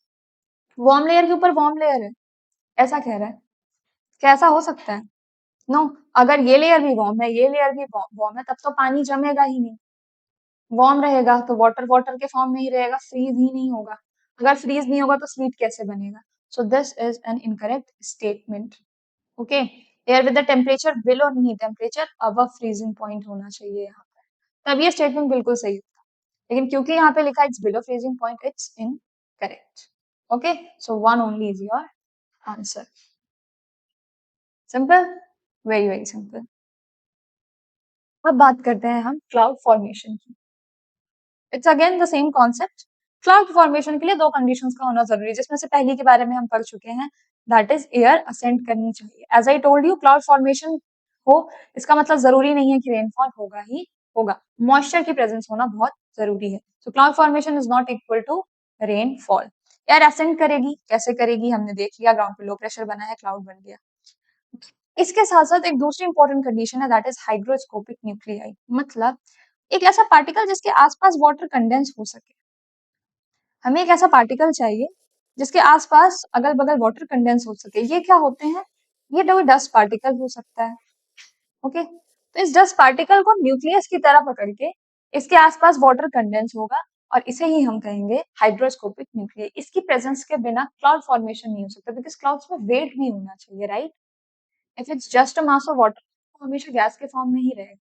Warm layer के ऊपर वार्म लेयर है, ऐसा कह रहा है। कैसा हो सकता है? नो, अगर ये लेयर भी वार्म है, ये लेयर भी वार्म है, तब तो पानी जमेगा ही नहीं। वार्म रहेगा तो वाटर वाटर के फॉर्म में ही रहेगा, फ्रीज ही नहीं होगा। अगर फ्रीज नहीं होगा तो स्लीट कैसे बनेगा? सो this is an incorrect statement. Okay, air with the temperature below नहीं, टेम्परेचर अबव फ्रीजिंग पॉइंट होना चाहिए यहाँ पर, तब ये स्टेटमेंट बिल्कुल सही होता। लेकिन क्योंकि यहाँ पे लिखा it's below freezing point, it's incorrect. Okay, so one only is your answer. Simple, very very simple. अब बात करते हैं हम क्लाउड फॉर्मेशन की। It's again the same concept. Cloud formation के लिए दो कंडीशंस का होना जरूरी है, जिसमें से पहली के बारे में हम पढ़ चुके हैं, दैट इज एयर असेंड करनी चाहिए। As I told you, cloud formation हो इसका मतलब जरूरी नहीं है कि रेनफॉल होगा ही होगा, मॉइस्चर की प्रेजेंस होना बहुत जरूरी है। So cloud formation is not equal to rainfall. Air ascend करेगी, कैसे करेगी हमने देख लिया, ग्राउंड पे लो प्रेशर बना है, क्लाउड बन गया। इसके साथ साथ एक दूसरी इंपॉर्टेंट कंडीशन है, दैट इज हाइग्रोस्कोपिक न्यूक्लियाई, मतलब एक ऐसा पार्टिकल जिसके आसपास वाटर कंडेंस हो सके। हमें एक ऐसा पार्टिकल चाहिए जिसके आसपास अगल बगल वाटर कंडेंस हो सके। ये क्या होते हैं? ये कोई डस्ट पार्टिकल हो सकता है। ओके, तो इस डस्ट पार्टिकल को न्यूक्लियस की तरह पकड़ के इसके आसपास वाटर कंडेंस होगा और इसे ही हम कहेंगे हाइड्रोस्कोपिक न्यूक्लियाई। इसकी प्रेजेंस के बिना क्लाउड फॉर्मेशन नहीं हो सकता, बिकॉज क्लाउड्स में वेट भी होना चाहिए, right? If it's just a mass of water तो हमेशा गैस के फॉर्म में ही रहेगा।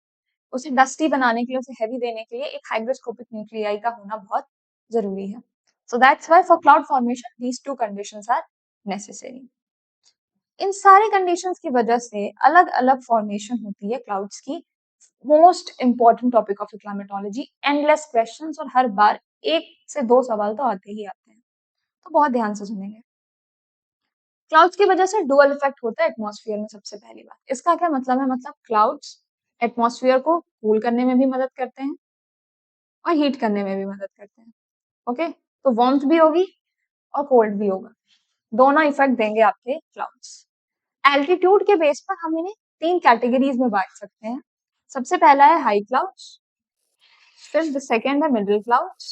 उसे डस्टी बनाने के लिए, उसे हैवी देने के लिए एक हाइग्रोस्कोपिक न्यूक्लियाई का होना बहुत जरूरी है। So that's why for cloud formation these two conditions are necessary. इन सारी कंडीशंस की वजह से अलग अलग फॉर्मेशन होती है क्लाउड्स की। Most important topic of climatology, endless questions, और हर बार एक से दो सवाल तो आते ही आते हैं, तो बहुत ध्यान से सुनेंगे। क्लाउड्स की वजह से डुअल इफेक्ट होता है एटमॉस्फेयर में। सबसे पहली बात, इसका क्या मतलब है? मतलब क्लाउड्स एटमॉस्फेयर को कूल करने में भी मदद करते हैं और हीट करने में भी मदद करते हैं। ओके, तो वार्मथ भी होगी और कोल्ड भी होगा, दोनों इफेक्ट देंगे आपके क्लाउड्स। एल्टीट्यूड के बेस पर हम इन्हें तीन कैटेगरीज में बांट सकते हैं। सबसे पहला है हाई क्लाउड्स, फिर द सेकेंड है मिडिल क्लाउड्स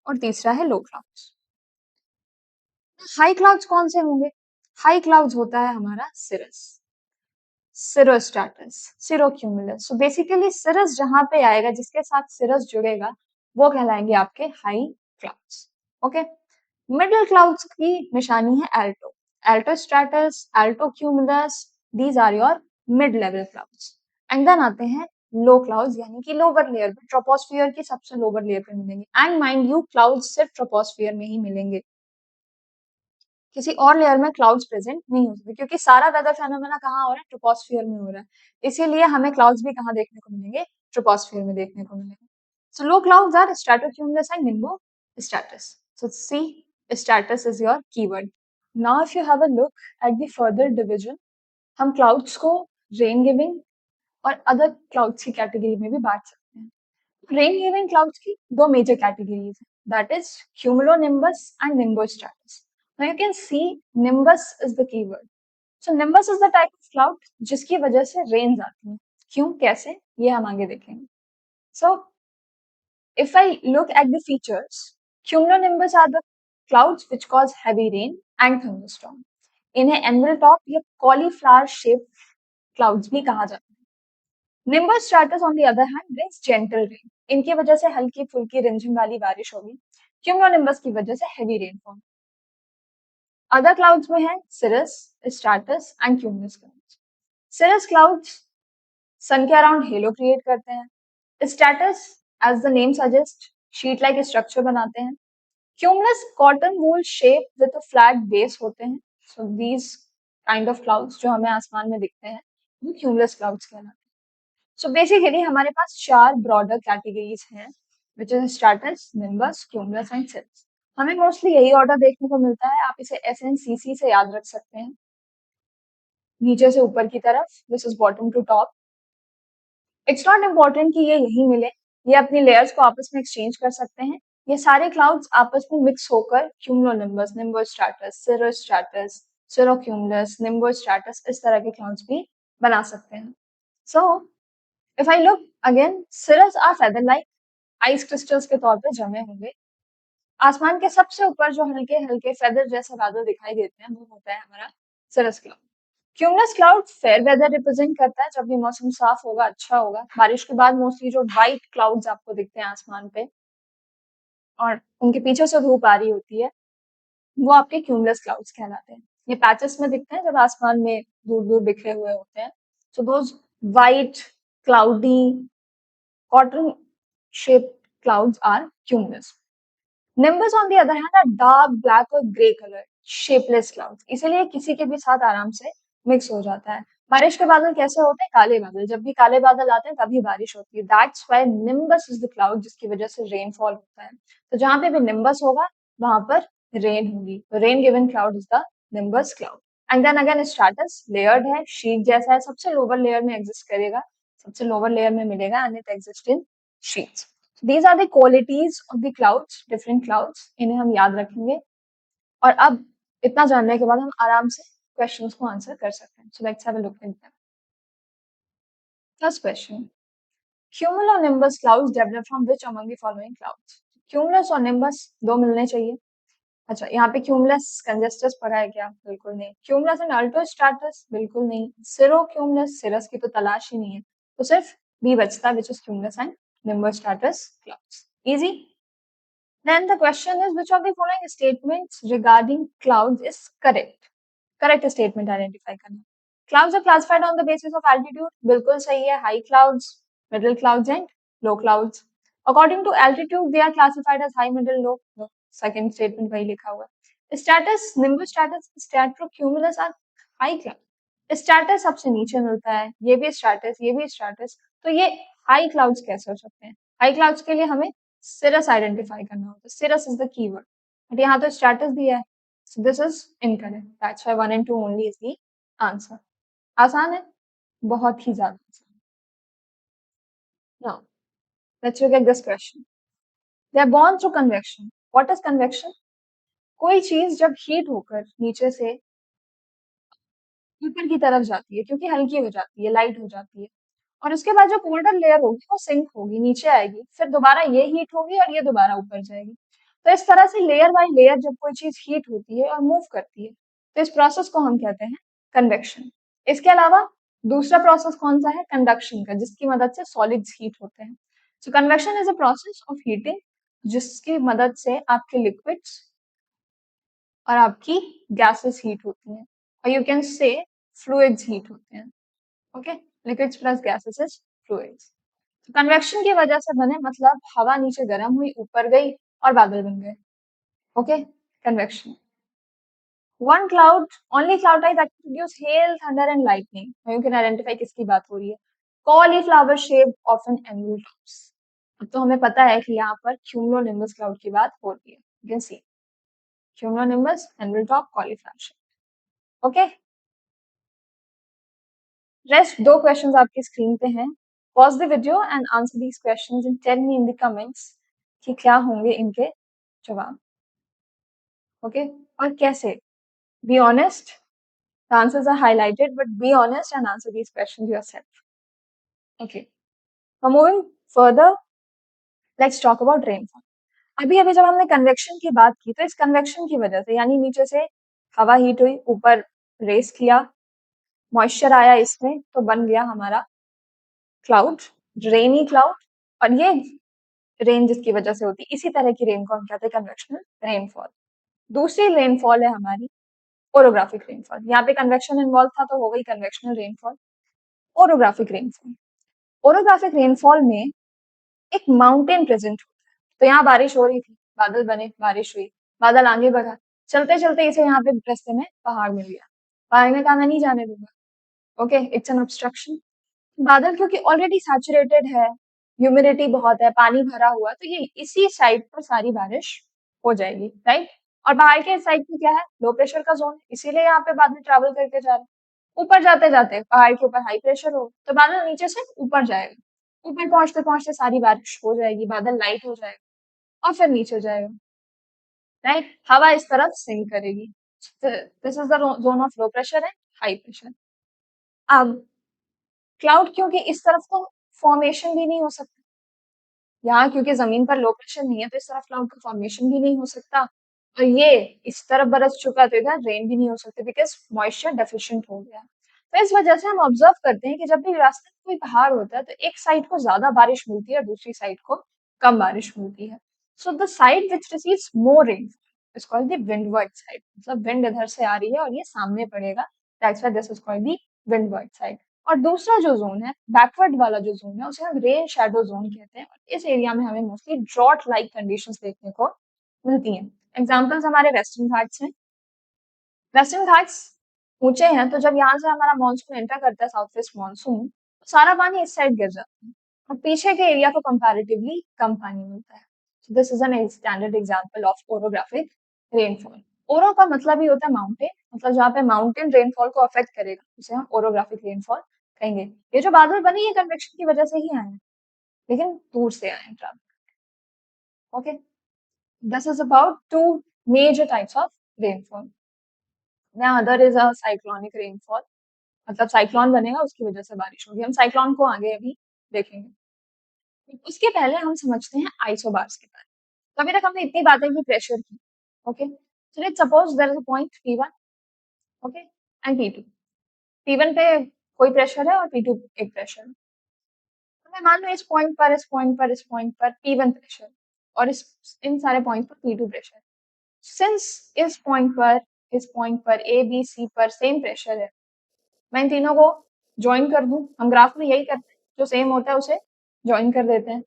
और तीसरा है लो क्लाउड्स। हाई क्लाउड्स कौन से होंगे? हाई क्लाउड्स होता है हमारा सिरस, सिरोस्ट्रेटस, सिरोक्यूमुलस। सो बेसिकली सिरस जहां पे आएगा, जिसके साथ सिरस जुड़ेगा, वो कहलाएंगे आपके high clouds. Okay, middle clouds की निशानी है alto, alto stratus, alto cumulus, these are your mid level clouds. And then आते हैं लो क्लाउड्स यानी कि लोअर लेयर पे, ट्रोपोस्फियर की सबसे लोअर लेयर पे मिलेंगे। एंड माइंड यू, क्लाउड्स सिर्फ ट्रोपोस्फियर में ही मिलेंगे, किसी और लेयर में क्लाउड्स प्रेजेंट नहीं हो सकते, क्योंकि सारा वेदर फेनोमेना कहाँ हो रहा है, ट्रोपोस्फियर में हो रहा है। इसीलिए हमें क्लाउड्स भी कहाँ देखने को मिलेंगे, ट्रोपोस्फियर में देखने को मिलेंगे। So low clouds are stratocumulus and nimbo stratus. So see, stratus is your keyword. Now if you have a look at the further division, हम क्लाउड्स को रेन गिविंग और अदर क्लाउड्स की कैटेगरी में भी बांट सकते हैं। रेन गिविंग क्लाउड्स की दो मेजर कैटेगरीज हैं, that is cumulonimbus and nimbostratus. Now you can see nimbus is the keyword. So nimbus is the type of cloud जिसकी वजह से रेन्स आती हैं। क्यों, कैसे, ये हम आगे देखेंगे। So if I look at the features, cumulonimbus are the clouds which cause heavy rain and thunderstorm. इन्हें एंगल टॉप या कॉलीफ्लावर शेप क्लाउड्स भी कहा जाता है। Nimbus stratus on the other hand brings gentle rain, इनकी वजह से हल्की फुल्की रिमझिम वाली बारिश होगी। क्यूमुलोनिम्बस की वजह से हेवी रेनफॉल। अदर क्लाउड्स में है cirrus, stratus and cumulus clouds. Cirrus clouds sun के अराउंड हेलो क्रिएट करते हैं। Stratus as the name suggest sheet like structure बनाते हैं। Cumulus cotton wool shape with a flat base होते हैं। So these kind of clouds जो हमें आसमान में दिखते हैं वो क्यूमुलस क्लाउड्स कहलाते हैं। सो बेसिकली हमारे पास चार ब्रॉडर कैटेगरीज हैं, which is stratus, nimbus, cumulus and cirrus. हमें मोस्टली यही ऑर्डर देखने को मिलता है, आप इसे SNCC से याद रख सकते हैं, नीचे से ऊपर की तरफ, this is bottom to top. It's not important कि ये यही मिले, ये अपनी लेयर्स को आपस में एक्सचेंज कर सकते हैं। ये सारे क्लाउड्स आपस में मिक्स होकर क्यूमुलोनिम्बस, निम्बोस्ट्रैटस, सिरोस्ट्रैटस, सिरोक्यूमुलस, निम्बोस्ट्रैटस, इस तरह के क्लाउड्स भी बना सकते हैं। So if I look again, cirrus are feather like, ice crystals के तौर पे जमे होंगे। आसमान के सबसे ऊपर जो हल्के हल्के फेदर जैसे बादल दिखाई देते हैं वो होता है हमारा cirrus cloud. Cumulus cloud fair weather represent करता है, जब भी मौसम साफ होगा, अच्छा होगा। बारिश के बाद मोस्टली जो व्हाइट क्लाउड्स आपको दिखते हैं आसमान पे और उनके पीछे से धूप आ रही होती है, वो आपके क्यूमुलस क्लाउड्स कहलाते हैं। ये पैचेस में दिखते हैं जब आसमान में दूर दूर बिखरे हुए होते हैं। So those white cloudy cotton shaped clouds are cumulus. Nimbus on the other hand are dark black और ग्रे कलर शेपलेस क्लाउड्स, इसीलिए किसी के भी साथ आराम से मिक्स हो जाता है। बारिश के बादल कैसे होते हैं, काले बादल, जब भी काले बादल आते हैं तभी बारिश होती है। That's why nimbus is the cloud जिसकी वजह से रेनफॉल होता है। तो जहां पे भी निम्बस होगा वहां पर रेन होगी, तो rain given cloud is the nimbus cloud. And then again stratus layered है, शीट जैसा है, सबसे लोअर लेयर में एग्जिस्ट करेगा, सबसे लोअर लेयर में मिलेगा and it exist in sheets. These are the qualities of the clouds, different clouds, इन्हें हम याद रखेंगे। और अब इतना जानने के बाद हम आराम से क्वेश्चंस को आंसर कर सकते हैं। So let's have a look at them. First question: Cumulonimbus clouds develop from which among the following clouds? Cumulus और nimbus दो मिलने चाहिए। अच्छा, यहाँ पे cumulus congestus पढ़ा है क्या? बिल्कुल नहीं। Cumulus and altostratus बिल्कुल नहीं। Cirrocumulus, cirrus की तो तलाश ही नहीं है, तो सिर्फ B बचता है, which is cumulus and nimbostratus clouds. Easy. Then the question is, which of the following statements regarding clouds is correct? Correct statement identify करना। Clouds are classified on the basis of altitude. बिल्कुल सही है। High clouds, middle clouds and low clouds. According to altitude, they are classified as high, middle, low. No, second statement वही लिखा हुआ है। Stratus, nimbostratus, stratocumulus are high cloud. Stratus सबसे नीचे मिलता है, ये भी stratus, ये भी stratus, तो ये high clouds कैसे हो सकते हैं? High clouds के लिए हमें cirrus आइडेंटिफाई करना होता है। cirrus is the keyword, but यहाँ तो stratus दिया है, so this is incorrect. That's why 1 and 2 only is the answer. आसान है, बहुत ही ज्यादा आसान। Now let's look at this question. They are born through convection. What is convection? कोई चीज जब हीट होकर नीचे से ऊपर की तरफ जाती है, क्योंकि हल्की हो जाती है, लाइट हो जाती है, और उसके बाद जो कोल्डर लेयर होगी वो सिंक होगी, नीचे आएगी, फिर दोबारा ये हीट होगी और ये दोबारा ऊपर जाएगी। तो इस तरह से लेयर बाय लेयर जब कोई चीज हीट होती है और मूव करती है, तो इस प्रोसेस को हम कहते हैं कन्वेक्शन। इसके अलावा दूसरा प्रोसेस कौन सा है, कंडक्शन का, जिसकी मदद से सॉलिड्स हीट होते हैं। So convection is a process of heating जिसकी मदद से आपके लिक्विड्स और आपकी गैसेस हीट होती हैं, और you can say fluids heat होते हैं। Okay, liquids plus gases is fluids. Convection की वजह से बने, मतलब हवा नीचे गर्म हुई, ऊपर गई और बादल बन गए। Okay, convection. One cloud, only cloud type that can produce hail, thunder and lightning. Now you can identify किसकी बात हो रही है। Cauliflower shape of an annual tops. अब तो हमें पता है कि यहाँ पर cumulonimbus cloud की बात हो रही है। You can see cumulonimbus, annual top, cauliflower shape. Okay? Rest दो questions आपकी screen पे हैं। Pause the video and answer these questions and tell me in the comments कि क्या होंगे इनके जवाब। Okay? और कैसे? Be honest. The answers are highlighted, but be honest and answer these questions yourself. Okay. Now moving further, let's talk about rainfall. अभी अभी जब हमने कन्वेक्शन की बात की, तो इस कन्वेक्शन की वजह से, यानी नीचे से हवा हीट हुई, ऊपर रेस किया, मॉइस्चर आया इसमें, तो बन गया हमारा क्लाउड, रेनी क्लाउड। और ये रेन जिसकी वजह से होती, इसी तरह की रेन को हम कहते हैं कन्वेक्शनल रेनफॉल। दूसरी रेनफॉल है हमारी ओरोग्राफिक रेनफॉल। यहाँ पे कन्वेक्शन इन्वॉल्व था तो हो गई convectional rainfall. Orographic rainfall, orographic rainfall में एक माउंटेन प्रेजेंट होता है। तो यहाँ बारिश हो रही थी, बादल बने, बारिश हुई, बादल आगे बढ़ा, चलते चलते इसे यहाँ पे रास्ते में पहाड़ मिल गया। पहाड़ ने कहा मैं नहीं जाने दूंगा। Okay, it's an obstruction. बादल क्योंकि ऑलरेडी सैचुरेटेड है, ह्यूमिडिटी बहुत है, पानी भरा हुआ, तो ये इसी साइड पर सारी बारिश हो जाएगी, राइट। और पहाड़ के साइड में क्या है, लो प्रेशर का जोन, इसीलिए यहाँ पे बादल ट्रैवल करके जा रहे हैं। ऊपर जाते जाते पहाड़ के ऊपर हाई प्रेशर हो, तो बादल नीचे से ऊपर जाएगा, ऊपर पहुंचते पहुंचते सारी बारिश हो जाएगी, बादल लाइट हो जाएगा और फिर नीचे जाएगा, राइट। हवा इस तरफ सिंक करेगी। This is the zone of low pressure and high pressure. अब क्लाउड क्योंकि इस तरफ तो फॉर्मेशन भी नहीं हो सकता, यहाँ क्योंकि जमीन पर लो प्रेशर नहीं है, तो इस तरफ क्लाउड का फॉर्मेशन भी नहीं हो सकता, और ये इस तरफ बरस चुका तो इधर रेन भी नहीं हो सकती, बिकॉज मॉइस्चर डेफिशिएंट हो गया। तो इस वजह से हम ऑब्जर्व करते हैं कि जब भी रास्ते में कोई पहाड़ होता है, तो एक साइड को ज्यादा बारिश मिलती है और दूसरी साइड को कम बारिश मिलती है। So the side which receives more rain is called the windward side, मतलब विंड इधर से आ रही है और ये सामने पड़ेगा, that's why this is called the windward side. और दूसरा जो जोन है, बैकवर्ड वाला जो जोन है, उसे हम रेन शैडो जोन कहते हैं। और इस एरिया में हमें मोस्टली ड्रॉट लाइक कंडीशंस देखने को मिलती हैं। एग्जांपल्स हमारे वेस्टर्न घाट्स हैं। वेस्टर्न घाट्स ऊंचे हैं, तो जब यहाँ से हमारा मानसून एंटर करता है, साउथ वेस्ट मानसून, तो सारा पानी इस साइड गिर जाता है और पीछे के एरिया को कंपैरेटिवली कम पानी मिलता है। सो this is an standard example of orographic rainfall. ओरो का मतलब ही होता है माउंटेन, मतलब जहाँ पे माउंटेन रेनफॉल को अफेक्ट करेगा उसे हम ओरोग्राफिक रेनफॉल कहेंगे। ये जो बादल बने, ये कन्वेक्शन की वजह से ही आए हैं, लेकिन दूर से आए हैं travel. Okay, this is about two major types of rainfall. Now other is a cyclonic rainfall, मतलब साइक्लोन बनेगा उसकी वजह से बारिश होगी। हम साइक्लोन को आगे अभी देखेंगे। उसके पहले हम समझते हैं आइसोबार्स के बारे में। तो अभी तक हमने इतनी बातें की प्रेशर की। Okay, so let's suppose there is a point P1, okay, and P2। P1 पे कोई प्रेशर है और P2 एक प्रेशर है। तो मैं मान लो इस पॉइंट पर, इस पॉइंट पर, इस पॉइंट पर P1 प्रेशर और इस इन सारे पॉइंट पर P2 प्रेशर। सिंस इस पॉइंट पर A B C पर सेम प्रेशर है, मैं इन तीनों को ज्वाइन कर दूं। हम ग्राफ में यही करते हैं, जो सेम होता है उसे ज्वाइन कर देते हैं।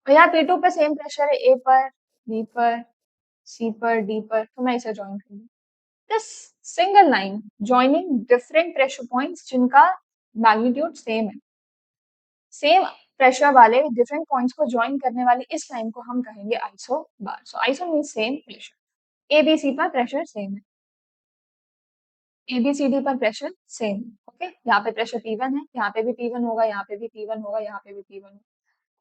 और यहाँ P2 पे सेम प्रेशर है, A पर, B पर, C पर, D पर, तो मैं इसे ज्वाइन कर दूं। This single line joining different pressure points जिनका मैग्नीट्यूड सेम है, सेम प्रेशर वाले डिफरेंट पॉइंट्स को ज्वाइन करने वाली इस लाइन को हम कहेंगे isobar. So iso means same pressure. ABC पर प्रेशर सेम है, एबीसीडी पर प्रेशर सेम। ओके, यहाँ पे प्रेशर P1 है, यहाँ पे भी P1 होगा, यहाँ पे भी P1 होगा, यहाँ पे भी P1 होगा,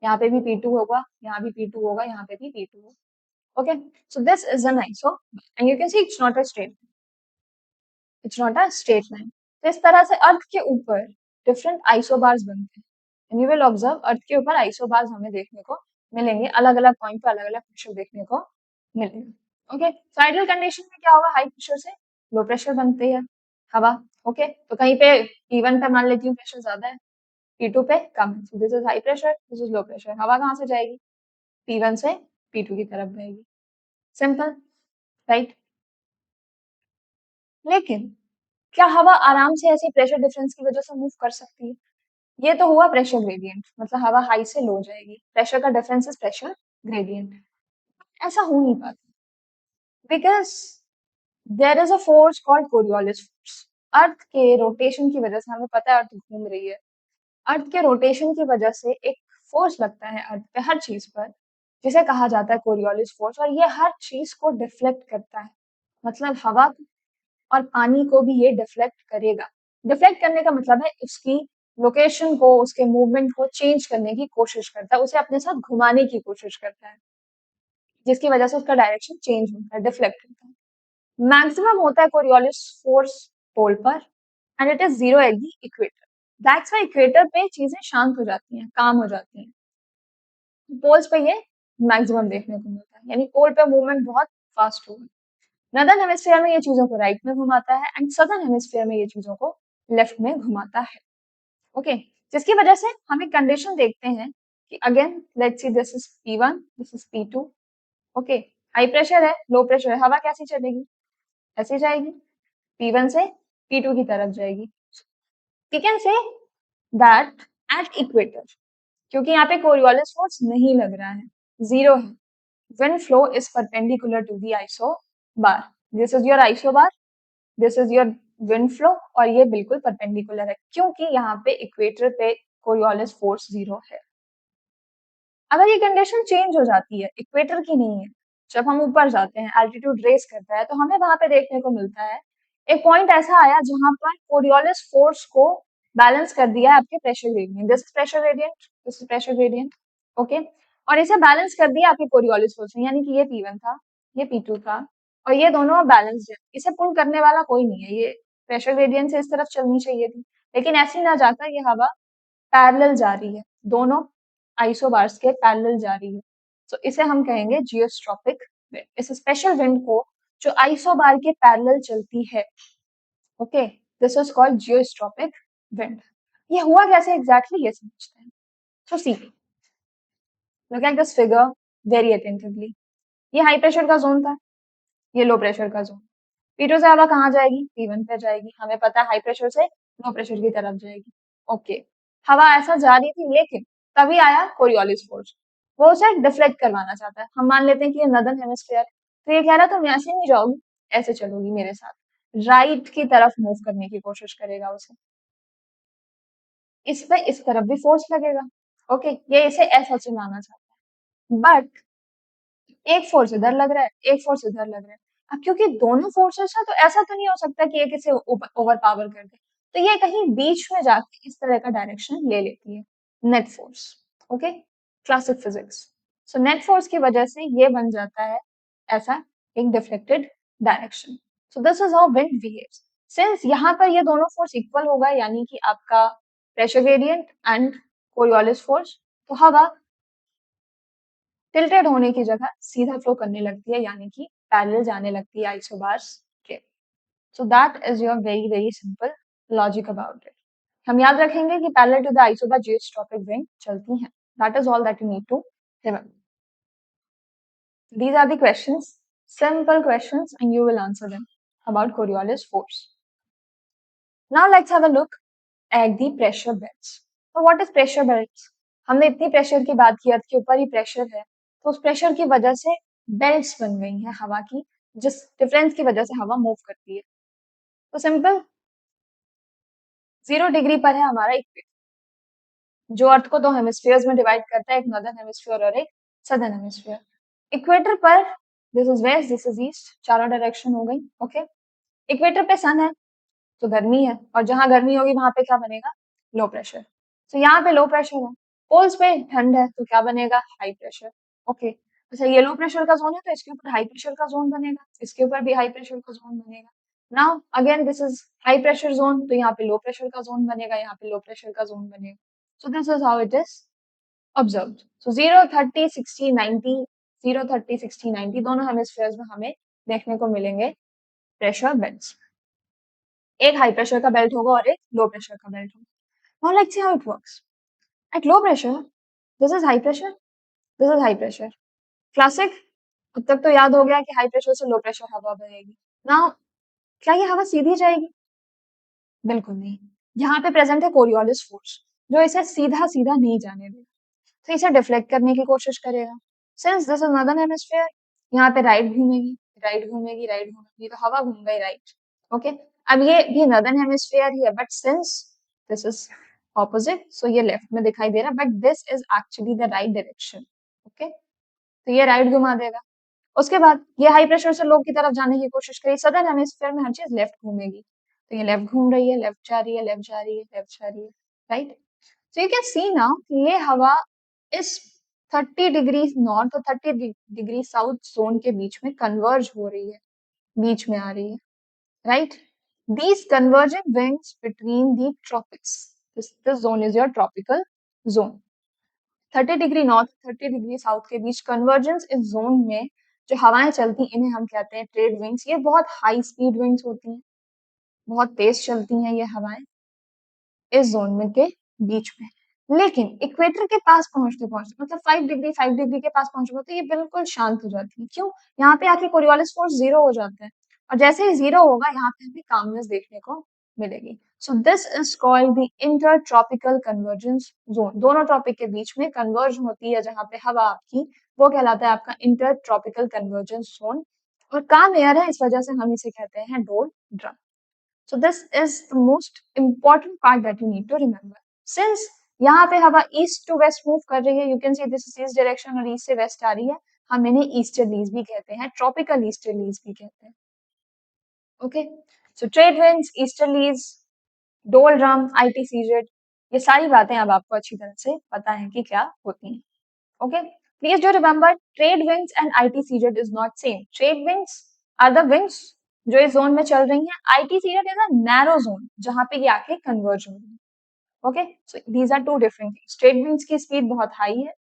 यहाँ पे भी P2 होगा, यहाँ भी P2 होगा, यहाँ पे भी P2 होगा। Okay, so this is an iso and you can see it's not a straight, it's not a straight line. तो इस तरह से अर्थ के ऊपर डिफरेंट आइसोबार्स बनते हैं एंड यू विल ऑब्जर्व अर्थ के ऊपर आइसोबार्स हमें देखने को मिलेंगे, अलग अलग पॉइंट पर अलग अलग प्रेशर देखने को मिलेगा। ओके, सो आइडियल कंडीशन में क्या होगा, हाई प्रेशर से लो प्रेशर बनती है हवा। ओके, तो कहीं पे P1 पे मान लेती हूँ प्रेशर ज्यादा है, P2 पे कम है, सो this is high pressure, this is low pressure. हवा कहाँ से जाएगी, P1 से P2 की तरफ जाएगी, सिंपल, राइट। लेकिन क्या हवा आराम से ऐसी प्रेशर डिफरेंस की वजह से मूव कर सकती है? ये तो हुआ प्रेशर ग्रेडियंट, मतलब हवा हाई से लो जाएगी, प्रेशर का डिफरेंस इज प्रेशर ग्रेडियंट। ऐसा हो नहीं पाता because there is a force called Coriolis force. Earth के रोटेशन की वजह से, हमें पता है अर्थ घूम रही है, अर्थ के रोटेशन की वजह से एक फोर्स लगता है अर्थ पे हर चीज पर, जिसे कहा जाता है कोरियोलिस फोर्स, और ये हर चीज को डिफ्लेक्ट करता है, मतलब हवा और पानी को भी ये डिफ्लेक्ट करेगा। डिफ्लेक्ट करने का मतलब है उसकी लोकेशन को, उसके मूवमेंट को चेंज करने की कोशिश करता है, उसे अपने साथ घुमाने की कोशिश करता है, जिसकी वजह से उसका डायरेक्शन चेंज होता है, डिफ्लेक्ट होता है। मैक्सिमम होता है कोरियोलिस फोर्स पोल पर, and it is zero at the equator. That's why equator पे चीजें शांत हो जाती हैं, काम हो जाती हैं। पोल्स पे ये मैक्सिमम देखने को मिलता है, यानी पोल पे मूवमेंट बहुत फास्ट होगा। नॉर्दर्न हेमिस्फीयर में ये चीजों को राइट में घुमाता है, एंड सदर्न हेमिस्फीयर में ये चीजों को लेफ्ट में घुमाता है। ओके, जिसकी वजह से हम एक कंडीशन देखते हैं कि again let's see, this is P1, this is P2। Okay, high pressure है, लो प्रेशर है, हवा कैसी चलेगी, ऐसे जाएगी, P1 से P2 की तरफ जाएगी। We can say that at equator, क्योंकि यहाँ पे कोरियोलिस फोर्स नहीं लग रहा है, जीरो है, wind flow is perpendicular to the isobar. This is your isobar, this is your wind flow, और ये बिल्कुल परपेंडिकुलर है क्योंकि यहाँ पे इक्वेटर पे कोरियोलिस फोर्स जीरो है। अगर ये कंडीशन चेंज हो जाती है, इक्वेटर की नहीं है, जब हम ऊपर जाते हैं, एल्टीट्यूड रेस करता है, तो हमें वहां पे देखने को मिलता है एक पॉइंट ऐसा आया जहां पर कोरियोलिस फोर्स को बैलेंस कर दिया है आपके pressure gradient. This is pressure gradient, this is pressure gradient. Okay, और इसे बैलेंस कर दिया आपके कोरियोलिस फोर्स ने, यानी कि ये P1 था, ये P2 था, और ये दोनों बैलेंस्ड है, इसे पुल करने वाला कोई नहीं है। ये प्रेशर ग्रेडियंट से इस तरफ चलनी चाहिए थी, लेकिन ऐसे ही ना जाकर ये हवा पैरेलल जा रही है, दोनों आइसोबार्स के पैरेलल जा रही है। तो इसे हम कहेंगे जियोस्ट्रोपिक विंड, इस स्पेशल विंड को जो आइसोबार के पैरेलल चलती है। Okay, this is called geostrophic wind. ये हुआ कैसे एग्जैक्टली, ये समझते हैं। So see, look at this figure very attentively. ये हाई प्रेशर का जोन था, ये लो प्रेशर का जोन। P2 से हवा कहाँ जाएगी, P1 पे जाएगी, हमें पता है हाई प्रेशर से लो प्रेशर की तरफ जाएगी। ओके, हवा ऐसा जा रही थी, लेकिन तभी आया कोरियोलिस फोर्स, वो उसे डिफ्लेक्ट करवाना चाहता है। हम मान लेते हैं कि ये नॉर्दर्न हेमिस्फीयर, तो ये कह रहा तुम ऐसे नहीं जाओगी, ऐसे चलोगी मेरे साथ, राइट की तरफ मूव करने की कोशिश करेगा उसे। इस पे इस तरफ भी फोर्स लगेगा। ओके, ये इसे ऐसा चलाना चाहता है, बट एक फोर्स इधर लग रहा है, एक फोर्स इधर लग रहा है। अब क्योंकि दोनों फोर्सेस है, तो ऐसा तो नहीं हो सकता कि एक इसे ओवर पावर कर दे, तो ये कहीं बीच में जाके इस तरह का डायरेक्शन ले लेती है, net force. Okay, classic physics. So net force की वजह से ये बन जाता है ऐसा एक deflected direction. So this is how wind behaves. Since यहाँ पर ये दोनों फोर्स इक्वल होगा, यानी कि आपका pressure gradient and Coriolis force, तो हवा टिल्टेड होने की जगह सीधा फ्लो करने लगती है, यानी कि पैरेलल जाने लगती है आइसोबार्स के। So that is your very very simple logic about it. हम याद रखेंगे कि parallel to the isobar geostrophic wind चलती हैं। That is all that you need to remember. These are the questions, simple questions, and you will answer them about Coriolis force. Now let's have a look at the pressure belts. So what is pressure belts? हमने इतनी pressure की बात की, अर्थ के ऊपर ही pressure है, तो उस प्रेशर की वजह से बेल्ट्स बन गई हैं हवा की, जिस डिफरेंस की वजह से हवा मूव करती है। तो सिंपल, 0 डिग्री पर है हमारा इक्वेटर, जो अर्थ को दो हेमिस्फीयर्स में डिवाइड करता है, एक नॉर्दर्न हेमिस्फीयर और एक सदर्न हेमिस्फीयर। इक्वेटर पर this is west, this is east, चारों डायरेक्शन हो गई। ओके, इक्वेटर पे सन है तो गर्मी है, और जहां गर्मी होगी वहां पे क्या बनेगा, लो प्रेशर। तो यहाँ पे लो प्रेशर है, पोल्स पे ठंड है, तो क्या बनेगा, हाई प्रेशर। ओके, अच्छा ये लो प्रेशर का जोन है, तो इसके ऊपर हाई प्रेशर का जोन बनेगा, इसके ऊपर भी हाई प्रेशर का जोन बनेगा। Now again this is high pressure zone, तो यहाँ पे लो प्रेशर का जोन बनेगा, यहाँ पे लो प्रेशर का जोन बनेगा। सो this is how it is observed. सो 0, 30, 60, 90, 0, 30, 60, 90 दोनों हेमिस्फीयर्स में हमें देखने को मिलेंगे प्रेशर बेल्ट्स। एक हाई प्रेशर का बेल्ट होगा और एक लो प्रेशर का बेल्ट होगा। Now let's see how it works. At low pressure, this is high pressure, this is high pressure. Classic. अब तक तो याद हो गया कि हाई प्रेशर से लो प्रेशर हवा बहेगी। Now, क्या ये हवा सीधी जाएगी? बिल्कुल नहीं। यहाँ पे प्रेजेंट है कोरियोलिस फोर्स, जो इसे सीधा सीधा नहीं जाने देगा, तो इसे डिफ्लेक्ट करने की कोशिश करेगा। Since this is northern hemisphere, यहाँ पे राइट घूमेगी, राइट घूमेगी, राइट घूमेगी, तो हवा घूम गई राइट। ओके, अब ये भी नॉर्दर्न हेमिस्फीयर ही है, but since this is opposite, so ये लेफ्ट में दिखाई दे रहा है, but this is actually the right direction. Okay, तो ये राइट घुमा देगा। उसके बाद ये हाई प्रेशर से लो की तरफ जाने की कोशिश करी, सदर्न हेमिस्फीयर में हर चीज लेफ्ट घूमेगी, तो ये लेफ्ट घूम रही है, लेफ्ट जा रही है, लेफ्ट जा रही है, लेफ्ट जा रही है, right. So you can see now ये हवा इस 30 डिग्री नॉर्थ और 30 डिग्री साउथ जोन के बीच में कन्वर्ज हो रही है, बीच में आ रही है, right. These converging winds between the tropics. This zone is your tropical zone. 30 degree north 30 degree south के बीच कन्वर्जेंस इस जोन में जो हवाएं चलती इन्हें हम कहते हैं ट्रेड विंग्स। ये बहुत हाई स्पीड विंग्स होती हैं, बहुत तेज चलती हैं ये हवाएं इस जोन में के बीच में। लेकिन इक्वेटर के पास पहुंचते पहुंचते मतलब 5 डिग्री के पास पहुंचते तो ये बिल्कुल शांत हो जाती है। क्यों? यहाँ पे आके कोरियोलिस फोर्स जीरो हो जाता है, और जैसे ही जीरो होगा यहाँ पे हमें कामनेस देखने को मिलेगी। सो this is called the inter tropical convergence zone. दोनों ट्रॉपिक के बीच में कन्वर्ज होती है जहाँ पे हवा आपकी, वो कहलाता है आपका इंटर ट्रॉपिकल कन्वर्जेंस जोन। और काम एयर है, इस वजह से हम इसे कहते हैं डोल drum. So this is the most important part that you need to remember. Since यहाँ पे हवा ईस्ट टू वेस्ट मूव कर रही है, you can see this is east direction और ईस्ट से वेस्ट आ रही है, हम इन्हें ईस्टर्लीज भी कहते हैं, ट्रॉपिकल ईस्टर्लीज भी कहते हैं। Okay, so trade winds, easterlies, डोल ड्रम, आईटीसीजेड, ये सारी बातें अब आपको अच्छी तरह से पता है कि क्या होती हैं। Okay, please do remember trade winds and ITCZ is not same. Trade winds are the winds जो इस जोन में चल रही हैं, ITCZ is a narrow zone जहां पे ये आके कन्वर्ज हो रही है। Okay, so these are two different things. Trade winds की स्पीड बहुत हाई है,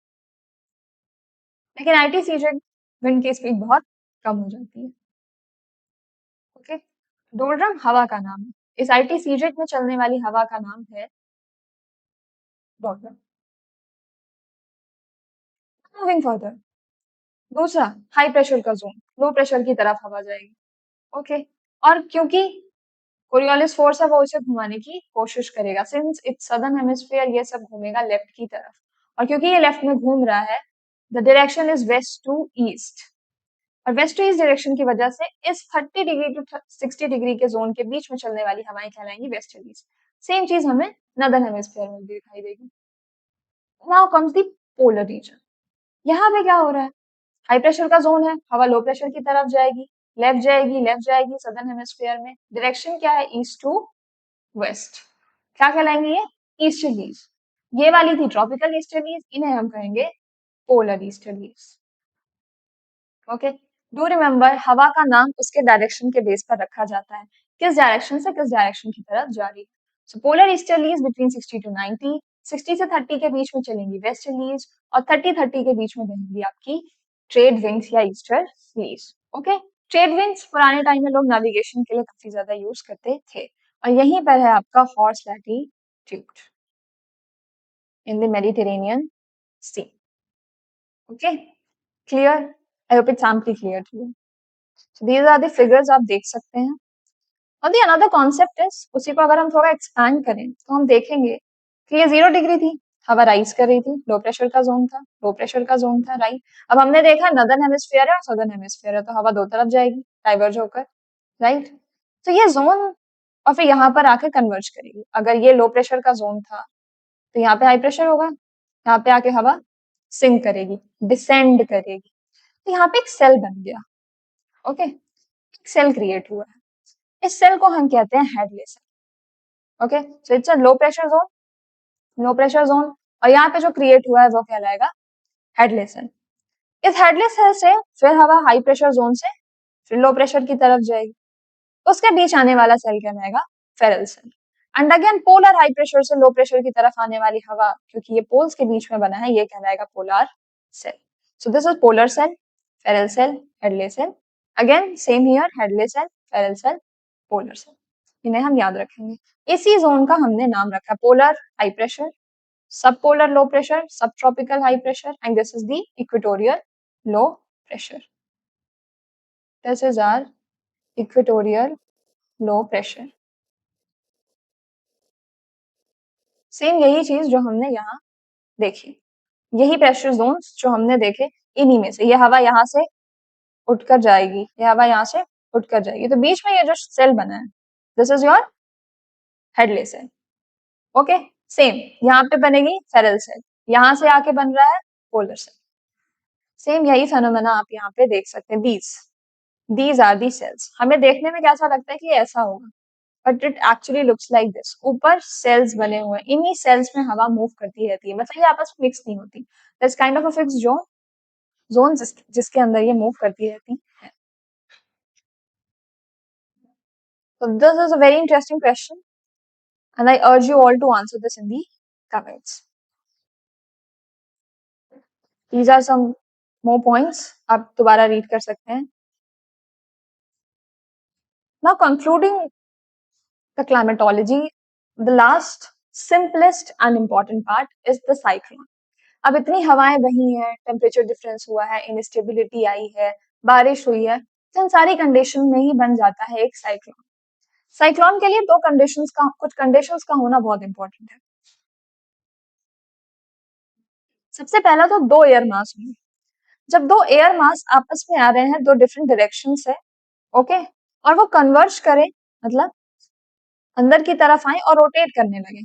लेकिन आईटीसीजेड विंड की स्पीड बहुत कम हो जाती है। ओके, डोलड्रम हवा का नाम है, इस आईटीसीजेड में चलने वाली हवा का नाम है डोलड्रम। मूविंग फर्दर, दूसरा हाई प्रेशर का जोन, लो प्रेशर की तरफ हवा जाएगी। ओके, और क्योंकि कोरियोलिस फोर्स है वो इसे घुमाने की कोशिश करेगा, सिंस इट्स सदर्न हेमिस्फीयर ये सब घूमेगा लेफ्ट की तरफ, और क्योंकि ये लेफ्ट में घूम रहा है, the direction is west to east, और वेस्ट टू ईस्ट डायरेक्शन की वजह से इस 30 डिग्री टू 60 डिग्री के जोन के बीच में चलने वाली हवाएं कहलाएंगी वेस्टर्लीज। सेम चीज हमें नदर्न हेमिस्फीयर में भी दिखाई देगी। Now comes the polar reason. यहाँ पे क्या हो रहा है? हाई प्रेशर का जोन है, हवा लो प्रेशर की तरफ जाएगी, लेफ्ट जाएगी, लेफ्ट जाएगी, सदर्न हेमिस्फीयर में डायरेक्शन क्या है? East to west. क्या कहलाएंगे ये? ईस्टर्लीज। ये वाली थी ट्रॉपिकल ईस्टर्लीज, इन्हें हम कहेंगे polar easterlies. Okay, do remember हवा का नाम उसके डायरेक्शन के बेस पर रखा जाता है, किस डायरेक्शन से किस डायरेक्शन की तरफ जा रही है। सो पोलर ईस्टर्लीज बिटवीन 60 टू 90, 60 से 30 के बीच में चलेंगी वेस्टर्लीज, और 30 के बीच में बनेंगी आपकी ट्रेड विंग्स या ईस्टर्लीज। ओके, ट्रेड विंग्स पुराने टाइम में लोग नेविगेशन के लिए काफी ज्यादा यूज करते थे, और यहीं पर है आपका horse latitude in the Mediterranean sea. Okay, clear? I hope it's amply clear to you. So these are the figures आप देख सकते हैं। और दी अनदर कॉन्सेप्ट इज, उसी को अगर हम थोड़ा एक्सपैंड करें तो हम देखेंगे कि ये 0 डिग्री थी, हवा राइज कर रही थी, लो प्रेशर का जोन था, लो प्रेशर का जोन था, राइट। अब हमने देखा नदर्न हेमिस्फीयर है और सदर्न हेमिस्फीयर है, तो हवा दो तरफ जाएगी डाइवर्ज होकर, राइट। तो ये जोन और फिर यहाँ पर आकर कन्वर्ज करेगी। अगर ये लो प्रेशर का जोन था तो यहाँ पे हाई प्रेशर होगा, यहाँ पे आके हवा सिंक करेगी, डिसेंड करेगी, तो यहाँ पे एक सेल बन गया। ओके, एक सेल क्रिएट हुआ है, इस सेल को हम कहते हैं Hadley cell. Okay, so it's a low pressure zone, low pressure zone, और यहाँ पे जो क्रिएट हुआ है वो कहलाएगा हेडले सेल। इस हेडले सेल से फिर हवा हाई प्रेशर जोन से फिर लो प्रेशर की तरफ जाएगी, उसके बीच आने वाला सेल कहलाएगा Ferrel cell. And again polar high pressure से लो प्रेशर की तरफ आने वाली हवा, क्योंकि ये पोल्स के बीच में बना है, ये कहलाएगा polar cell. So this is polar cell, Ferrel cell, Hadley cell. Again same here, Hadley cell, Ferrel cell, polar cell, इन्हें हम याद रखेंगे। इसी जोन का हमने नाम रखा polar high pressure, subpolar low pressure, subtropical high pressure, and this is the equatorial low pressure. This is our equatorial low pressure. Same यही चीज जो हमने यहाँ देखी, यही प्रेशर जोन्स जो हमने देखे, इन्हीं में से ये हवा यहाँ से उठकर जाएगी, ये हवा यहाँ से उठकर जाएगी, तो बीच में ये जो सेल बना है, this is your Hadley cell. Okay, same यहाँ पे बनेगी फेरल सेल, यहाँ से आके बन रहा है पोलर सेल। सेम यही फेनोमेना आप यहाँ पे देख सकते हैं, दीज आर दी सेल्स। हमें देखने में कैसा लगता है कि ये ऐसा होगा, but it actually looks like this. ऊपर सेल्स बने हुए हैं, इन्हीं सेल्स में हवा मूव करती रहती है, मतलब ये आपस में मिक्स नहीं होती। This kind of a fix zone जिसके अंदर ये मूव करती रहती है। So this is a very interesting question, and I urge you all to answer this in the comments. These are some more points. आप दोबारा read कर सकते हैं. Now concluding the climatology, the last, simplest and important part is the cyclone. अब इतनी हवाएं बही हैं, टेम्परेचर डिफरेंस हुआ है, इनस्टेबिलिटी आई है, बारिश हुई है, तो इन सारी कंडीशन में ही बन जाता है एक साइक्लोन। साइक्लोन के लिए कुछ कंडीशंस का होना बहुत इंपॉर्टेंट है। सबसे पहला तो दो एयर मास होंगे। जब दो एयर मास आपस में आ रहे हैं, दो डिफरेंट डायरेक्शन से, ओके, और वो कन्वर्ज करें, मतलब अंदर की तरफ आए और रोटेट करने लगे,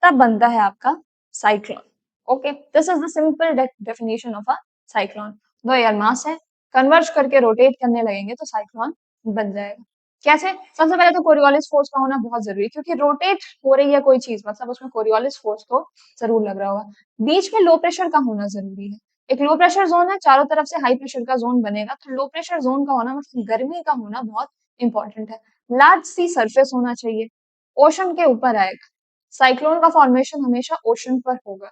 तब बनता है आपका cyclone. Okay, this is the simple definition of a cyclone. दो एयर मास है, कन्वर्ज करके रोटेट करने लगेंगे तो साइक्लोन बन जाएगा। कैसे? सबसे पहले तो कोरियोलिस फोर्स का होना बहुत जरूरी है, क्योंकि रोटेट हो रही है कोई चीज, मतलब उसमें कोरियोलिस फोर्स तो जरूर लग रहा होगा। बीच में लो प्रेशर का होना जरूरी है। एक लो प्रेशर जोन है, चारों तरफ से हाई प्रेशर का जोन बनेगा, तो लो प्रेशर जोन का होना, मतलब गर्मी का होना बहुत इंपॉर्टेंट है। लार्ज सी सरफेस होना चाहिए, ओशन के ऊपर आएगा। साइक्लोन का फॉर्मेशन हमेशा ओशन पर होगा।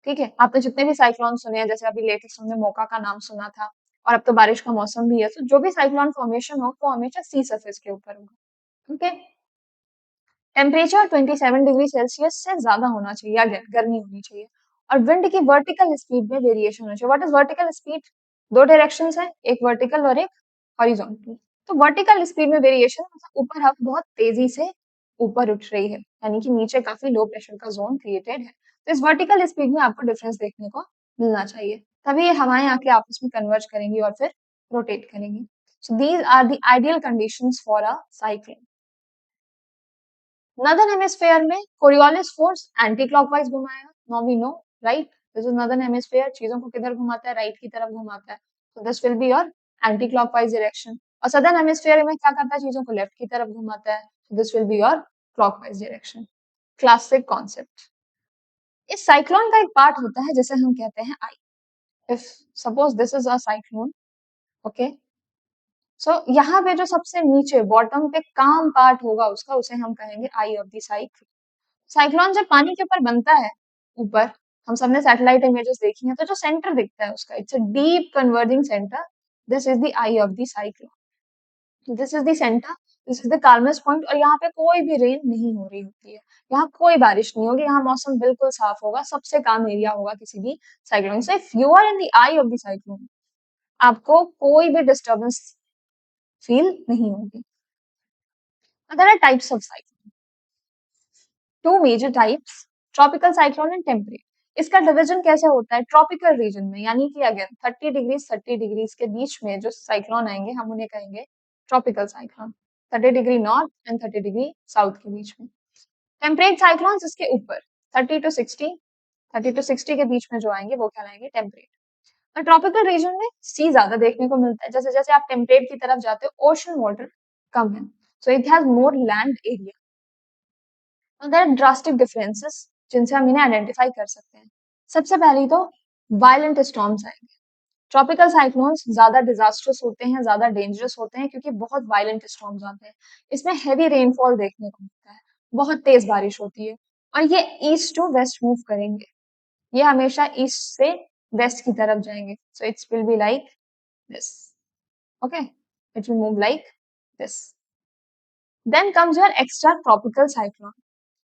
ठीक है, आपने जितने भी साइक्लोन सुने हैं, जैसे अभी लेटेस्ट हमने मोका का नाम सुना था, और अब तो बारिश का मौसम भी है, तो जो भी साइक्लोन फॉर्मेशन हो वो हमेशा सी सरफेस के ऊपर होगा। ओके, टेम्परेचर 27 डिग्री सेल्सियस से ज्यादा होना चाहिए, अगेन गर्मी होनी चाहिए, और विंड की वर्टिकल स्पीड में वेरिएशन होना चाहिए। What is vertical speed? दो डायरेक्शन है, एक वर्टिकल और एक हॉरिजॉन्टल। तो वर्टिकल स्पीड में वेरिएशन, मतलब ऊपर हवा बहुत तेजी से ऊपर उठ रही है, यानी कि नीचे काफी लो प्रेशर का जोन क्रिएटेड है, तो इस वर्टिकल स्पीड में आपको डिफरेंस देखने को मिलना चाहिए, तभी ये हवाएं आके आपस में कन्वर्ज करेंगी और फिर रोटेट करेंगी। So these are the ideal conditions for a cyclone. Northern hemisphere में कोरियोलिस फोर्स एंटी क्लॉकवाइज घुमाएगा, now we know, right? This is northern hemisphere, चीजों को किधर घुमाता है? राइट की तरफ घुमाता है, so this will be your anti clockwise direction. और सदर्न हेमिस्फीयर में क्या करता है? चीजों को लेफ्ट की तरफ घुमाता है, so this will be your clockwise direction. Classic concept. इस साइक्लोन का एक पार्ट होता है जिसे हम कहते हैं eye. If suppose this is a cyclone, okay, so यहाँ पे जो सबसे नीचे बॉटम पे काम पार्ट होगा उसका, उसे हम कहेंगे आई ऑफ द साइक्लोन। साइक्लोन जब पानी के ऊपर बनता है, ऊपर, हम सबने सैटेलाइट इमेजेस देखी हैं, तो जो सेंटर दिखता है उसका, it's a deep converging centre, this is the eye of the cyclone, this is the centre, this is the calmest point, और यहाँ पे कोई भी रेन नहीं हो रही होती है, यहाँ कोई बारिश नहीं होगी, यहाँ मौसम बिल्कुल साफ होगा, सबसे काम एरिया होगा किसी भी साइक्लोन से। If you are in the eye of the cyclone, आपको कोई भी डिस्टर्बेंस फील नहीं होगी। There are types of cyclone, two major types, tropical cyclone and temperate. इसका डिवीजन कैसे होता है? ट्रॉपिकल रीजन में, यानी कि अगेन 30 डिग्री के बीच में जो साइक्लोन आएंगे, हम उन्हें कहेंगे tropical cyclone. 30 degree north and 30 degree south के बीच में। टेम्परेट साइक्लोन इसके ऊपर 30 to 60 के बीच में जो आएंगे वो कहलाएंगे टेम्परेट। और ट्रॉपिकल रीजन में सी ज्यादा देखने को मिलता है, जैसे जैसे आप टेम्परेट की तरफ जाते हो ओशन वाटर कम है, so it has more land area. There are drastic differences जिनसे हम इन्हें आइडेंटिफाई कर सकते हैं। सबसे पहली तो वायलेंट स्टॉर्म्स आएंगे। ट्रॉपिकल साइक्लोन्स ज्यादा डिजास्टर्स होते हैं, ज्यादा डेंजरस होते हैं, क्योंकि बहुत वायलेंट स्टॉर्म्स आते हैं। इसमें हैवी रेनफॉल देखने को मिलता है, बहुत तेज बारिश होती है, और ये ईस्ट टू वेस्ट मूव करेंगे, ये हमेशा ईस्ट से वेस्ट की तरफ जाएंगे, so it's will be like this, okay, it will move like this. Then comes your extra tropical cyclone.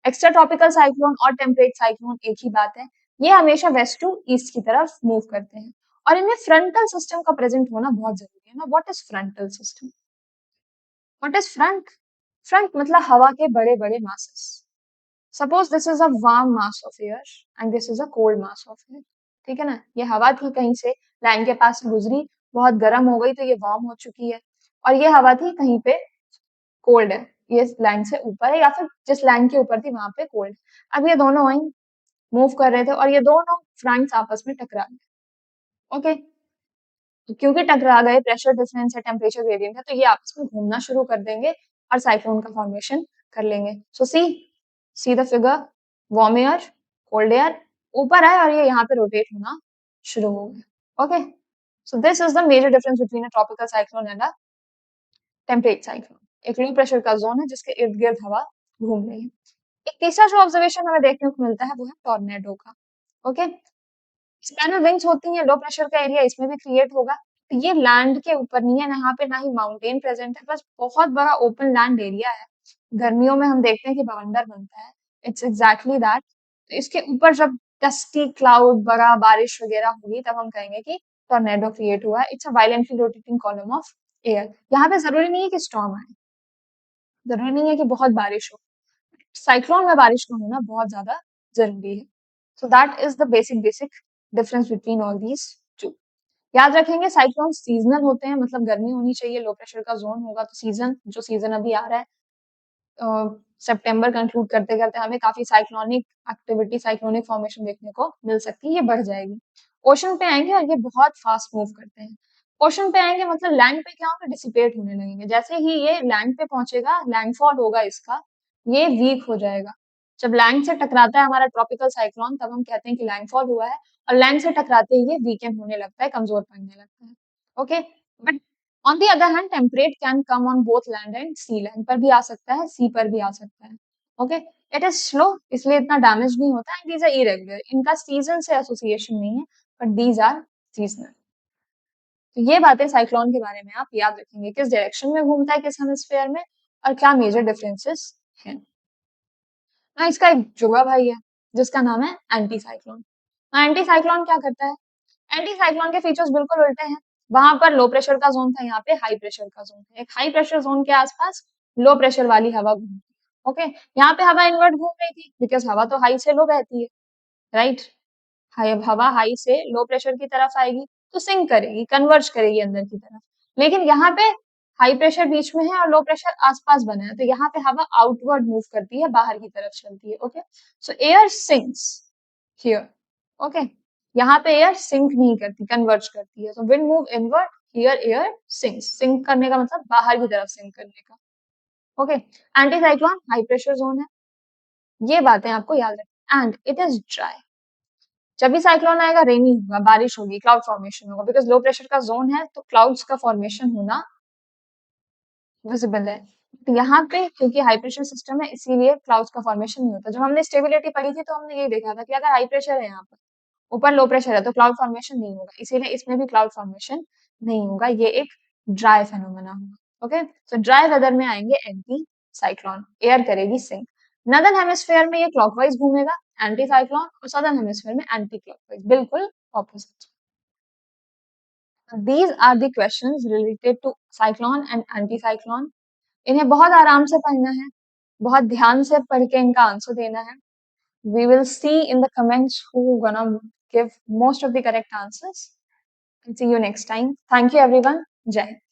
Extra tropical cyclone और टेम्परेट साइक्लोन एक ही बात है, ये हमेशा वेस्ट टू ईस्ट की तरफ मूव करते हैं, और इनमें फ्रंटल सिस्टम का प्रेजेंट होना बहुत जरूरी है ना। What is frontal system? What is front? Front मतलब हवा के बड़े बड़े masses, suppose this is a warm mass of air and this is a cold mass of air, ठीक है ना। ये हवा थी कहीं से लाइन के पास से गुजरी, बहुत गर्म हो गई तो ये वार्म हो चुकी है, और ये हवा थी कहीं पे कोल्ड है, ये लाइन से ऊपर है या फिर जिस लाइन के ऊपर थी वहां पे कोल्ड। अब ये दोनों वहीं मूव कर रहे थे और ये दोनों फ्रंट्स आपस में टकरा गए। ओके, क्योंकि टकरा गए, प्रेशर डिफरेंस है, टेम्परेचर ग्रेडियंट है, तो ये आपस में घूमना शुरू कर देंगे और साइक्लोन का फॉर्मेशन कर लेंगे। So see the figure, warm air, cold air ऊपर है और ये यहाँ पे रोटेट होना शुरू हो गया। Okay, so this is the major difference between a tropical cyclone and a temperate cyclone. एक लो प्रेशर का जोन है जिसके इर्द गिर्द हवा घूम रही है। एक तीसरा जो ऑब्जर्वेशन हमें देखने को मिलता है वो है टॉर्नेडो का। ओके, स्पैनल विंग्स होती हैं, लो प्रेशर का एरिया इसमें भी क्रिएट होगा। ये लैंड के ऊपर नहीं है, यहाँ पे ना ही माउंटेन प्रेजेंट है, बस बहुत बड़ा ओपन लैंड एरिया है। गर्मियों में हम देखते हैं कि बवंडर बनता है, इट्स एग्जैक्टली दैट। तो इसके ऊपर जब डस्टी क्लाउड, बड़ा बारिश वगैरह होगी तब हम कहेंगे कि टॉर्नेडो क्रिएट हुआ है। It's a violently rotating column of air. यहाँ पे जरूरी नहीं है कि स्टॉर्म आए, जरूरी नहीं है कि बहुत बारिश हो, साइक्लोन में बारिश का होना बहुत ज्यादा जरूरी है। सो that is the basic difference between all these two. याद रखेंगे साइक्लोन सीजनल होते हैं, मतलब गर्मी होनी चाहिए, लो प्रेशर का जोन होगा तो सीजन, जो सीजन अभी आ रहा है सितंबर कंक्लूड करते करते हमें काफी साइक्लोनिक एक्टिविटी, साइक्लोनिक फॉर्मेशन देखने को मिल सकती है, ये बढ़ जाएगी। ओशन पे आएंगे और ये बहुत फास्ट मूव करते हैं। ओशन पे आएंगे मतलब लैंड पे क्या होगा, डिसिपेट होने लगेंगे। जैसे ही ये लैंड पे पहुंचेगा, लैंडफॉल होगा इसका, ये वीक हो जाएगा। जब लैंड से टकराता है हमारा ट्रॉपिकल साइक्लोन तब हम कहते हैं कि लैंडफॉल हुआ है, और लैंड से टकराते ही ये वीकेंड होने लगता है, कमजोर पड़ने लगता है। Okay, but on the other hand temperate can come on both land and sea, land पर भी आ सकता है, सी पर भी आ सकता है। ओके, इट इज स्लो, इसलिए इतना डैमेज नहीं होता है। दीज आर इरेगुलर, इनका सीजन से एसोसिएशन नहीं है, बट दीज आर सीजनल। तो ये बातें साइक्लोन के बारे में आप याद रखेंगे, किस डायरेक्शन में घूमता है, किस हेमिस्फेयर में, और क्या मेजर डिफरेंसेस हैं। ना इसका एक जुड़ा भाई है जिसका नाम है एंटी साइक्लोन। एंटी साइक्लोन क्या करता है, एंटी साइक्लोन के फीचर्स बिल्कुल उल्टे हैं। वहां पर लो प्रेशर का जोन था, यहाँ पे हाई प्रेशर का जोन है। एक हाई प्रेशर जोन के आसपास लो प्रेशर वाली हवा घूम, ओके, यहाँ पे हवा इन्वर्ट घूम रही थी बिकॉज हवा तो हाई से लो बहती है, राइट। हवा हाई से लो प्रेशर की तरफ आएगी तो सिंक करेगी, कन्वर्ज करेगी अंदर की तरफ। लेकिन यहाँ पे हाई प्रेशर बीच में है और लो प्रेशर आसपास बना है, तो यहाँ पे हवा आउटवर्ड मूव करती है, बाहर की तरफ चलती है। Okay, so air sinks here. Okay, यहाँ पे एयर सिंक नहीं करती, कन्वर्ज करती है। तो wind move inward, here air sinks. Sink करने का मतलब बाहर की तरफ सिंक करने का। ओके, anti cyclone high pressure zone है, ये बातें आपको याद रखनी। एंड इट इज ड्राई, जब भी साइक्लोन आएगा रेनी होगा, बारिश होगी, क्लाउड फॉर्मेशन होगा, बिकॉज लो प्रेशर का जोन है तो क्लाउड्स का फॉर्मेशन होना विजिबल है। तो यहाँ पे क्योंकि हाई प्रेशर सिस्टम है इसीलिए क्लाउड्स का फॉर्मेशन नहीं होता। जब हमने स्टेबिलिटी पढ़ी थी तो हमने ये देखा था कि अगर हाई प्रेशर है यहाँ पर, ऊपर लो प्रेशर है, तो क्लाउड फॉर्मेशन नहीं होगा, इसीलिए इसमें भी क्लाउड फॉर्मेशन नहीं होगा, ये एक ड्राई फेनोमेना होगा। ओके, सो ड्राई वेदर में आएंगे एंटी साइक्लोन, एयर करेगी सिंक। नदर्न हेमिस्फेयर में ये क्लॉकवाइज घूमेगा एंटी साइक्लोन, और सदर्न हेमिस्फेयर में एंटी क्लॉकवाइज, बिल्कुल opposite. These are the questions related to cyclone and anti-cyclone. इन्हें बहुत आराम से पढ़ना है, बहुत ध्यान से पढ़ के इनका आंसर देना है। We will see in the comments who gonna give most of the correct answers. And see you next time. Thank you everyone. Jai Hind.